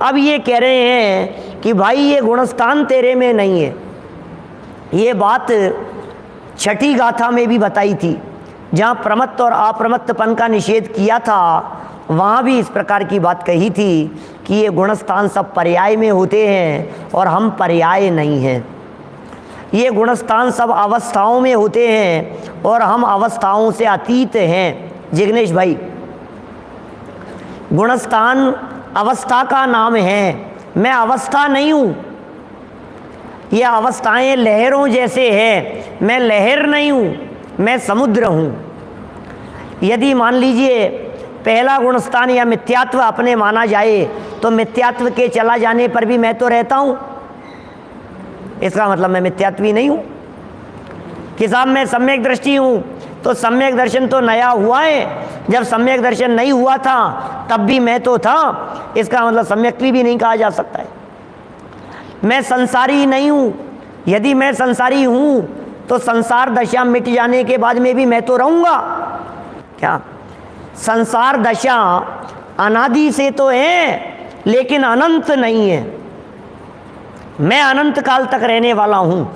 अब ये कह रहे हैं कि भाई ये गुणस्थान तेरे में नहीं है। ये बात छठी गाथा में भी बताई थी, जहाँ प्रमत्त और अप्रमत्तपन का निषेध किया था, वहाँ भी इस प्रकार की बात कही थी कि ये गुणस्थान सब पर्याय में होते हैं और हम पर्याय नहीं हैं। ये गुणस्थान सब अवस्थाओं में होते हैं और हम अवस्थाओं से अतीत हैं। जिग्नेश भाई, गुणस्थान अवस्था का नाम है, मैं अवस्था नहीं हूँ। ये अवस्थाएं लहरों जैसे हैं, मैं लहर नहीं हूँ, मैं समुद्र हूँ। यदि मान लीजिए पहला गुणस्थान या मिथ्यात्व अपने माना जाए तो मिथ्यात्व के चला जाने पर भी मैं तो रहता हूँ, इसका मतलब मैं मिथ्यात्वी नहीं हूँ। कि साहब मैं सम्यक दृष्टि हूँ, तो सम्यक दर्शन तो नया हुआ है, जब सम्यक दर्शन नहीं हुआ था तब भी मैं तो था, इसका मतलब सम्यक्त्वी भी नहीं कहा जा सकता है। मैं संसारी नहीं हूँ, यदि मैं संसारी हूँ तो संसार दशा मिट जाने के बाद में भी मैं तो रहूँगा क्या? संसार दशा अनादि से तो है लेकिन अनंत नहीं है। मैं अनंत काल तक रहने वाला हूँ,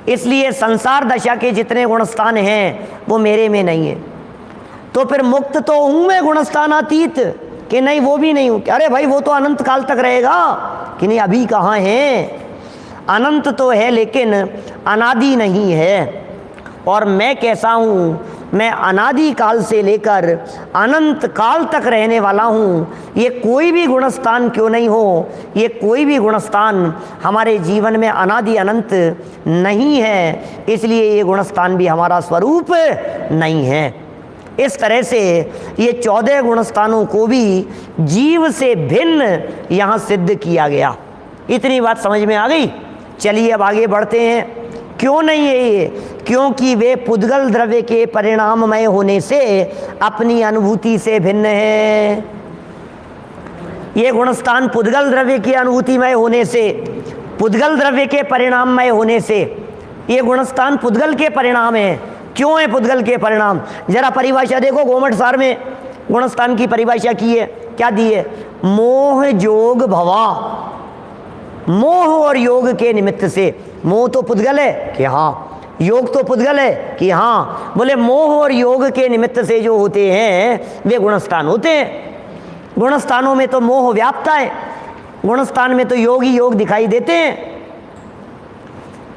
इसलिए संसार दशा के जितने गुणस्थान हैं वो मेरे में नहीं है। तो फिर मुक्त तो हूँ मैं गुणस्थानातीत कि नहीं? वो भी नहीं हूँ। अरे भाई वो तो अनंत काल तक रहेगा कि नहीं? अभी कहाँ है? अनंत तो है लेकिन अनादि नहीं है। और मैं कैसा हूँ? मैं अनादि काल से लेकर अनंत काल तक रहने वाला हूँ। ये कोई भी गुणस्थान क्यों नहीं हो, ये कोई भी गुणस्थान हमारे जीवन में अनादि अनंत नहीं है, इसलिए ये गुणस्थान भी हमारा स्वरूप नहीं है। इस तरह से ये 14 गुणस्थानों को भी जीव से भिन्न यहाँ सिद्ध किया गया। इतनी बात समझ में आ गई? चलिए अब आगे बढ़ते हैं। क्यों नहीं है ये? क्योंकि वे पुद्गल द्रव्य के परिणाममय होने से अपनी अनुभूति से भिन्न है। ये गुणस्थान पुद्गल द्रव्य की अनुभूतिमय होने से, पुद्गल द्रव्य के परिणाममय होने से, ये गुणस्थान पुद्गल के परिणाम है। क्यों है पुद्गल के परिणाम? जरा परिभाषा देखो, गोमट सार में गुणस्थान की परिभाषा की है, क्या दी है? मोह जोग भवा। मोह और योग के निमित्त से। मोह तो पुद्गल है कि हाँ, योग तो पुद्गल है कि हाँ। बोले मोह और योग के निमित्त से जो होते हैं वे गुणस्थान होते हैं। गुणस्थानों में तो मोह व्याप्त है, गुणस्थान में तो योग ही योग दिखाई देते हैं।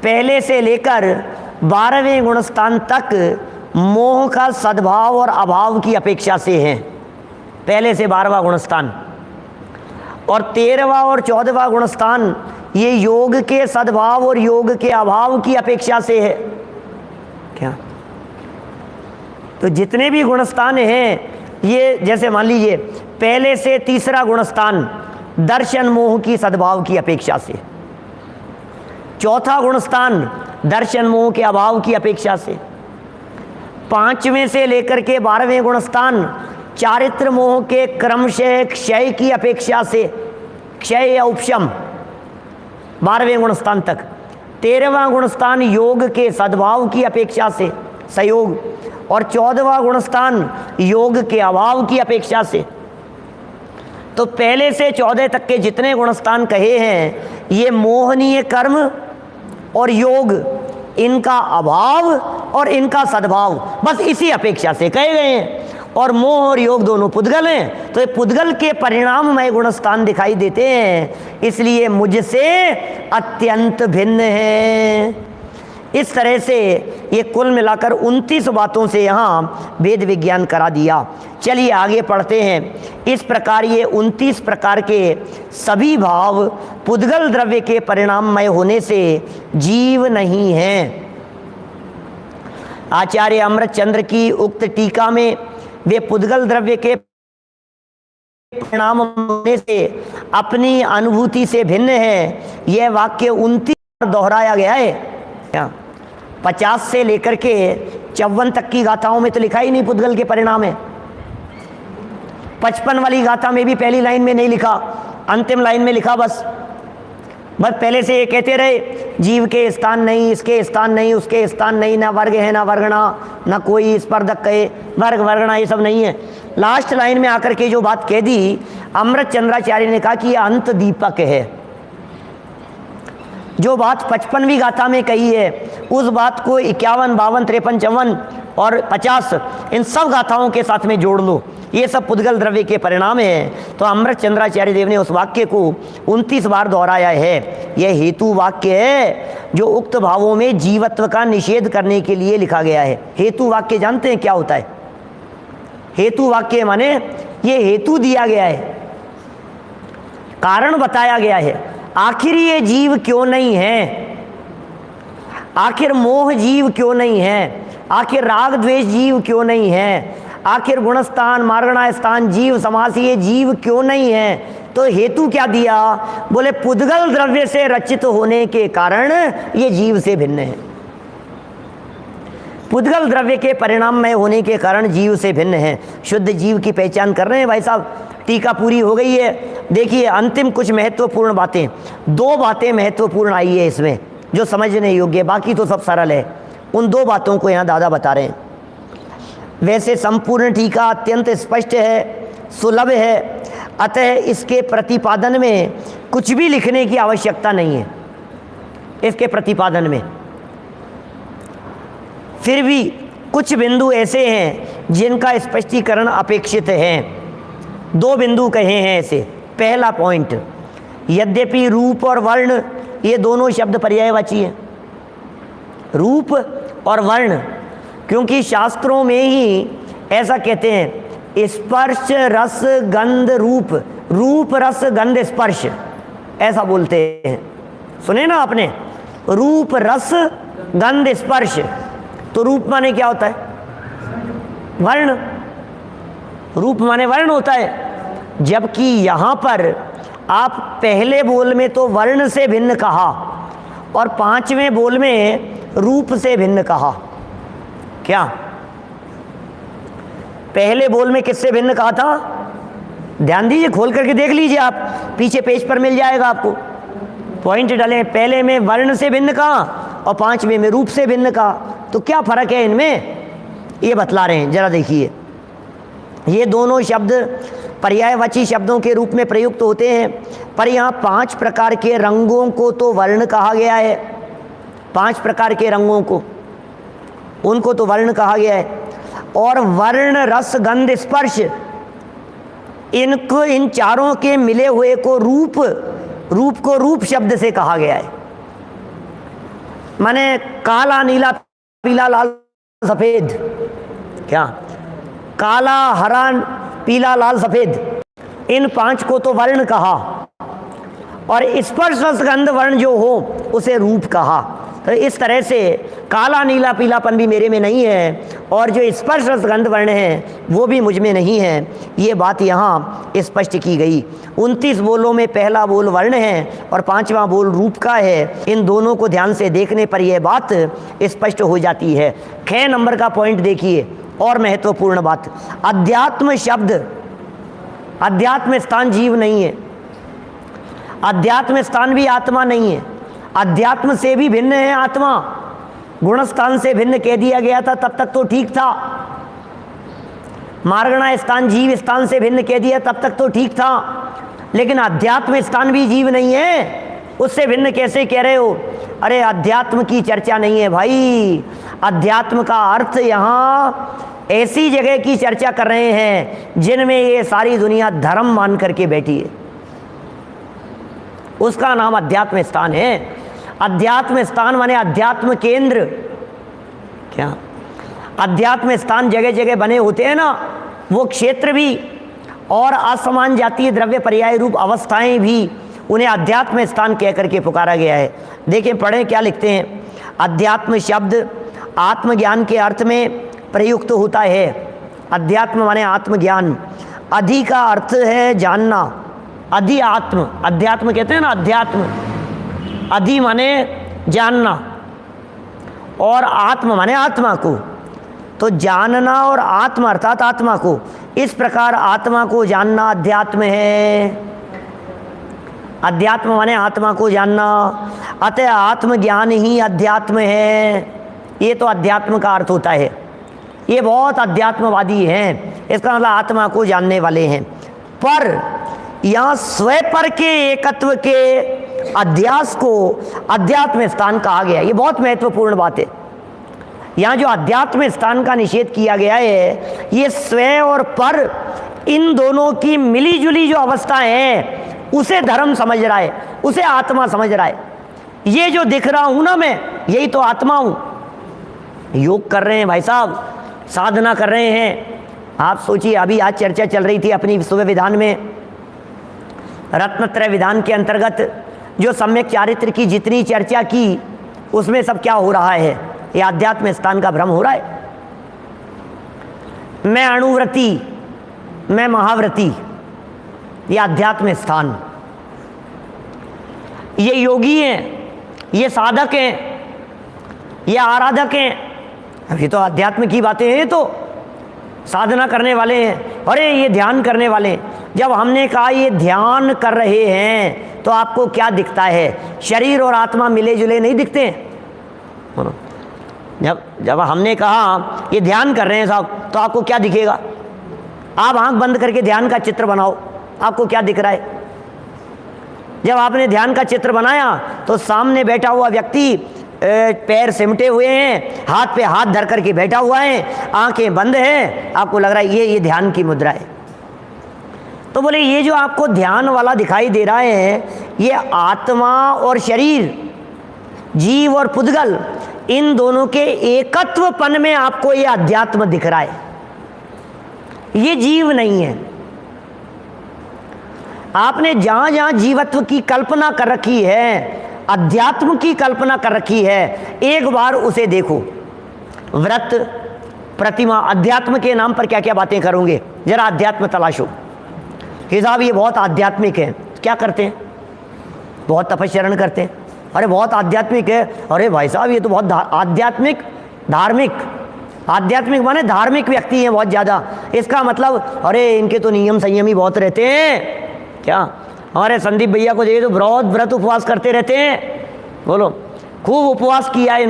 पहले से लेकर 12वें गुणस्थान तक मोह का सद्भाव और अभाव की अपेक्षा से है, पहले से 12वां गुणस्थान। और 13वां और 14वां गुणस्थान ये योग के सद्भाव और योग के अभाव की अपेक्षा से है क्या? तो जितने भी गुणस्थान हैं ये, जैसे मान लीजिए पहले से 3रा गुणस्थान दर्शन मोह की सद्भाव की अपेक्षा से, 4था गुणस्थान दर्शन मोह के अभाव की अपेक्षा से, 5वें से लेकर के 12वें गुणस्थान चारित्र मोह के क्रमशः क्षय की अपेक्षा से, क्षय या उपशम 12वें गुणस्थान तक, 13वां गुणस्थान योग के सद्भाव की अपेक्षा से, संयोग, और 14वां गुणस्थान योग के अभाव की अपेक्षा से। तो पहले से 14 तक के जितने गुणस्थान कहे हैं ये मोहनीय कर्म और योग, इनका अभाव और इनका सद्भाव, बस इसी अपेक्षा से कहे गए हैं। और मोह और योग दोनों पुद्गल हैं, तो ये पुद्गल के परिणाममय गुणस्थान दिखाई देते हैं, इसलिए मुझसे अत्यंत भिन्न है। इस तरह से ये कुल मिलाकर 29 बातों से यहाँ वेद विज्ञान करा दिया। चलिए आगे पढ़ते हैं। इस प्रकार ये 29 प्रकार के सभी भाव पुद्गल द्रव्य के परिणाममय होने से जीव नहीं हैं। आचार्य अमृतचंद्र की उक्त टीका में वे पुद्गल द्रव्य के परिणाम होने से अपनी अनुभूति से भिन्न है, यह वाक्य 29 बार दोहराया गया है। क्या 50 से लेकर के 54 तक की गाथाओं में तो लिखा ही नहीं पुद्गल के परिणाम है। 55 वाली गाथा में भी पहली लाइन में नहीं लिखा, अंतिम लाइन में लिखा बस पहले से ये कहते रहे जीव के स्थान नहीं, इसके स्थान नहीं, उसके स्थान नहीं, ना वर्ग है ना वर्गणा, ना कोई स्पर्धक कहे वर्ग वर्गणा, ये सब नहीं है। लास्ट लाइन में आकर के जो बात कह दी, अमृत चंद्राचार्य ने कहा कि यह अंत दीपक है। जो बात 55वीं गाथा में कही है उस बात को 51, 52, 53, 54 और 50 इन सब गाथाओं के साथ में जोड़ लो, ये सब पुद्गल द्रव्य के परिणाम हैं। तो अमृत चंद्राचार्य देव ने उस वाक्य को 29 बार दोहराया है। यह हेतु वाक्य है जो उक्त भावों में जीवत्व का निषेध करने के लिए लिखा गया है। हेतु वाक्य जानते हैं क्या होता है? हेतु वाक्य माने ये हेतु दिया गया है, कारण बताया गया है, आखिर ये जीव क्यों नहीं है, आखिर मोह जीव क्यों नहीं है, आखिर राग द्वेष जीव क्यों नहीं है, आखिर गुणस्थान मार्गणा स्थान जीव समास ये जीव क्यों नहीं है। तो हेतु क्या दिया? बोले पुद्गल द्रव्य से रचित होने के कारण ये जीव से भिन्न है। पुद्गल द्रव्य के परिणाममय होने के कारण जीव से भिन्न है। शुद्ध जीव की पहचान कर रहे हैं भाई साहब। टीका पूरी हो गई है। देखिए अंतिम कुछ महत्वपूर्ण बातें, 2 बातें महत्वपूर्ण आई है इसमें जो समझने योग्य है, बाकी तो सब सरल है। उन 2 बातों को यहाँ दादा बता रहे हैं। वैसे संपूर्ण टीका अत्यंत स्पष्ट है, सुलभ है, अतः इसके प्रतिपादन में कुछ भी लिखने की आवश्यकता नहीं है। इसके प्रतिपादन में फिर भी कुछ बिंदु ऐसे हैं जिनका स्पष्टीकरण अपेक्षित है। 2 बिंदु कहे हैं ऐसे। पहला पॉइंट, यद्यपि रूप और वर्ण ये दोनों शब्द पर्यायवाची हैं, रूप और वर्ण, क्योंकि शास्त्रों में ही ऐसा कहते हैं स्पर्श रस गंध रूप, रूप रस गंध स्पर्श, ऐसा बोलते हैं। सुने ना आपने, रूप रस गंध स्पर्श। तो रूप माने क्या होता है? वर्ण। रूप माने वर्ण होता है। जबकि यहाँ पर आप पहले बोल में तो वर्ण से भिन्न कहा और 5वें बोल में रूप से भिन्न कहा। क्या पहले बोल में किससे भिन्न कहा था? ध्यान दीजिए, खोल करके देख लीजिए आप, पीछे पेज पर मिल जाएगा आपको। पॉइंट डालें, पहले में वर्ण से भिन्न कहा और 5वें में रूप से भिन्न कहा। तो क्या फर्क है इनमें, ये बतला रहे हैं। जरा देखिए, ये दोनों शब्द पर्यायवाची शब्दों के रूप में प्रयुक्त होते हैं, पर यहाँ 5 प्रकार के रंगों को तो वर्ण कहा गया है। 5 प्रकार के रंगों को, उनको तो वर्ण कहा गया है। और वर्ण रस गंध स्पर्श, इनको, इन चारों के मिले हुए को रूप, रूप को रूप शब्द से कहा गया है। माने काला नीला पीला लाल सफेद, क्या काला हरा पीला लाल सफेद, इन 5 को तो वर्ण कहा और स्पर्श रस गंध वर्ण जो हो उसे रूप कहा। तो इस तरह से काला नीला पीलापन भी मेरे में नहीं है और जो स्पर्श रस गंध वर्ण है वो भी मुझ में नहीं है। ये बात यहाँ स्पष्ट की गई। 29 बोलों में पहला बोल वर्ण है और 5वां बोल रूप का है। इन दोनों को ध्यान से देखने पर यह बात स्पष्ट हो जाती है। 6 नंबर का पॉइंट देखिए, और महत्वपूर्ण बात, अध्यात्म शब्द, अध्यात्म स्थान जीव नहीं है, अध्यात्म स्थान भी आत्मा नहीं है। अध्यात्म से भी भिन्न है आत्मा। गुणस्थान से भिन्न कह दिया गया था, तब तक तो ठीक था। मार्गणा स्थान जीव स्थान से भिन्न कह दिया, तब तक तो ठीक था। लेकिन अध्यात्म स्थान भी जीव नहीं है, उससे भिन्न कैसे कह रहे हो? अरे अध्यात्म की चर्चा नहीं है भाई। अध्यात्म का अर्थ यहाँ ऐसी जगह की चर्चा कर रहे हैं जिनमें ये सारी दुनिया धर्म मान करके बैठी है, उसका नाम अध्यात्म स्थान है। अध्यात्म स्थान माने अध्यात्म केंद्र। क्या अध्यात्म स्थान जगह जगह बने होते हैं ना, वो क्षेत्र भी और असमान जातीय द्रव्य पर्याय रूप अवस्थाएं भी, उन्हें अध्यात्म स्थान कह करके पुकारा गया है। देखें, पढ़ें क्या लिखते हैं। अध्यात्म शब्द आत्मज्ञान के अर्थ में प्रयुक्त होता है। अध्यात्म माने आत्मज्ञान। अधि का अर्थ है जानना, अधि आत्म, अध्यात्म कहते हैं ना, अध्यात्म। अधि माने जानना और आत्म माने आत्मा को, तो जानना और आत्मा अर्थात आत्मा को, इस प्रकार आत्मा को जानना अध्यात्म है। अध्यात्म माने आत्मा को जानना, अतः आत्मज्ञान ही अध्यात्म है। ये तो अध्यात्म का अर्थ होता है। ये बहुत अध्यात्मवादी हैं, इसका मतलब आत्मा को जानने वाले हैं। पर यहाँ स्वपर के एकत्व के अध्यास को अध्यात्म स्थान कहा गया। ये बहुत महत्वपूर्ण बात है। यहाँ जो अध्यात्म स्थान का निषेध किया गया है, ये स्व और पर इन दोनों की मिली जुली जो अवस्था है उसे धर्म समझ रहा है, उसे आत्मा समझ रहा है। ये जो दिख रहा हूं ना मैं, यही तो आत्मा हूं। योग कर रहे हैं भाई साहब, साधना कर रहे हैं। आप सोचिए, अभी आज चर्चा चल रही थी अपनी सुबह विधान में, रत्नत्रय विधान के अंतर्गत जो सम्यक चारित्र की जितनी चर्चा की, उसमें सब क्या हो रहा है? ये आध्यात्म स्थान का भ्रम हो रहा है। मैं अणुव्रती, मैं महाव्रती, ये आध्यात्म स्थान। ये योगी हैं, ये साधक हैं, ये आराधक हैं। अभी तो अध्यात्म की बातें हैं, तो साधना करने वाले हैं, अरे ये ध्यान करने वाले हैं। जब हमने कहा ये ध्यान कर रहे हैं तो आपको क्या दिखता है? शरीर और आत्मा मिले जुले नहीं दिखते हैं। जब हमने कहा ये ध्यान कर रहे हैं साहब, तो आपको क्या दिखेगा? आप आंख बंद करके ध्यान का चित्र बनाओ, आपको क्या दिख रहा है? जब आपने ध्यान का चित्र बनाया तो सामने बैठा हुआ व्यक्ति पैर सिमटे हुए हैं, हाथ पे हाथ धर करके बैठा हुआ है, आंखें बंद हैं, आपको लग रहा है ये ध्यान की मुद्रा है। तो बोले ये जो आपको ध्यान वाला दिखाई दे रहा है, ये आत्मा और शरीर, जीव और पुद्गल, इन दोनों के एकत्वपन में आपको ये अध्यात्म दिख रहा है। ये जीव नहीं है। आपने जहां जहां जीवत्व की कल्पना कर रखी है, अध्यात्म की कल्पना कर रखी है, एक बार उसे देखो। व्रत, प्रतिमा, अध्यात्म के नाम पर क्या क्या बातें करोगे? जरा अध्यात्म तलाशो कि साहब ये बहुत आध्यात्मिक है। क्या करते हैं? बहुत तपस्या करते हैं। अरे बहुत आध्यात्मिक है, अरे भाई साहब ये तो बहुत आध्यात्मिक, धार्मिक। आध्यात्मिक माने धार्मिक व्यक्ति हैं बहुत ज़्यादा। इसका मतलब अरे इनके तो नियम संयम ही बहुत रहते हैं। क्या हमारे संदीप भैया को देखिए तो बहुत व्रत उपवास करते रहते हैं। बोलो, खूब उपवास किया है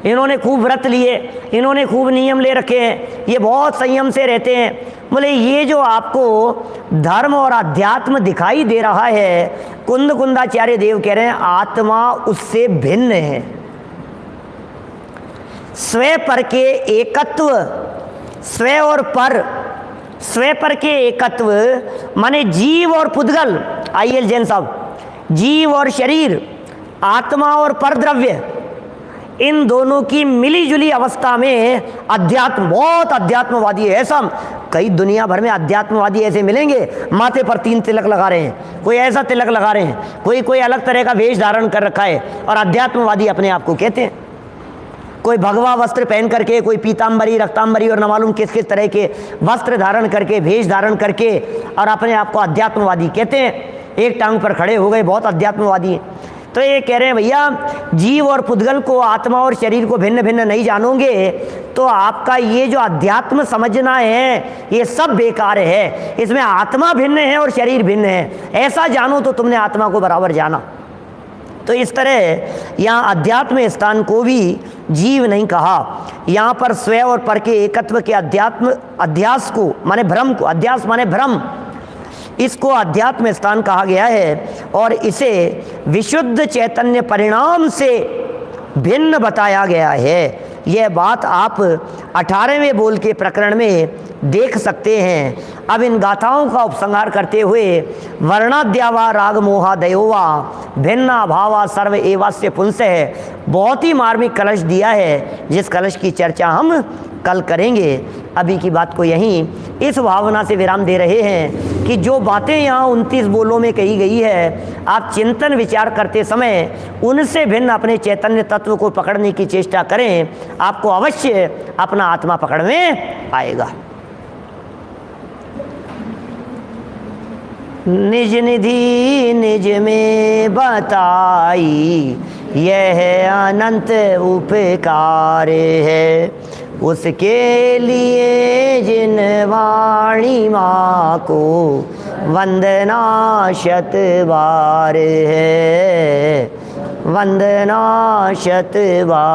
इन्होंने खूब व्रत लिए, इन्होंने खूब नियम ले रखे हैं, ये बहुत संयम से रहते हैं। बोले ये जो आपको धर्म और अध्यात्म दिखाई दे रहा है, कुंदाचार्य देव कह रहे हैं आत्मा उससे भिन्न है। स्व पर के एकत्व, स्व और पर, स्व पर के एकत्व माने जीव और पुद्गल, आईएल जैन साहब, जीव और शरीर, आत्मा और परद्रव्य, इन दोनों की मिली जुली अवस्था में अध्यात्म, बहुत अध्यात्मवादी है। ऐसा कई दुनिया भर में अध्यात्मवादी ऐसे मिलेंगे, माथे पर 3 तिलक लगा रहे हैं, कोई ऐसा तिलक लगा रहे हैं, कोई अलग तरह का वेश धारण कर रखा है और अध्यात्मवादी अपने आप को कहते हैं। कोई भगवा वस्त्र पहन करके, कोई पीताम्बरी, रक्ताम्बरी और न मालूम किस किस तरह के वस्त्र धारण करके, वेश धारण करके, और अपने आप को अध्यात्मवादी कहते हैं। एक टांग पर खड़े हो गए, बहुत अध्यात्मवादी हैं। तो ये कह रहे हैं भैया जीव और पुद्गल को, आत्मा और शरीर को भिन्न भिन्न नहीं जानोगे तो आपका ये जो अध्यात्म समझना है ये सब बेकार है। इसमें आत्मा भिन्न है और शरीर भिन्न है, ऐसा जानो तो तुमने आत्मा को बराबर जाना। तो इस तरह यहाँ अध्यात्म स्थान को भी जीव नहीं कहा। यहाँ पर स्व और पर के एकत्व के अध्यात्म, अध्यास को माने भ्रम को, अध्यास माने भ्रम, इसको अध्यात्म स्थान कहा गया है और इसे विशुद्ध चैतन्य परिणाम से भिन्न बताया गया है। यह बात आप 18वें बोल के प्रकरण में देख सकते हैं। अब इन गाथाओं का उपसंहार करते हुए वर्णाद्यावा राग मोहा दयोवा भिन्ना भावा सर्व एवास्य पुंसः, बहुत ही मार्मिक कलश दिया है, जिस कलश की चर्चा हम कल करेंगे। अभी की बात को यहीं इस भावना से विराम दे रहे हैं कि जो बातें यहाँ 29 बोलों में कही गई है, आप चिंतन विचार करते समय उनसे भिन्न अपने चैतन्य तत्व को पकड़ने की चेष्टा करें, आपको अवश्य अपना आत्मा पकड़ में आएगा। निज निधि निज में बताई, यह अनंत उपकार है। उसके लिए जिन वाणी माँ को वंदना शत बार है, वंदना शत बार।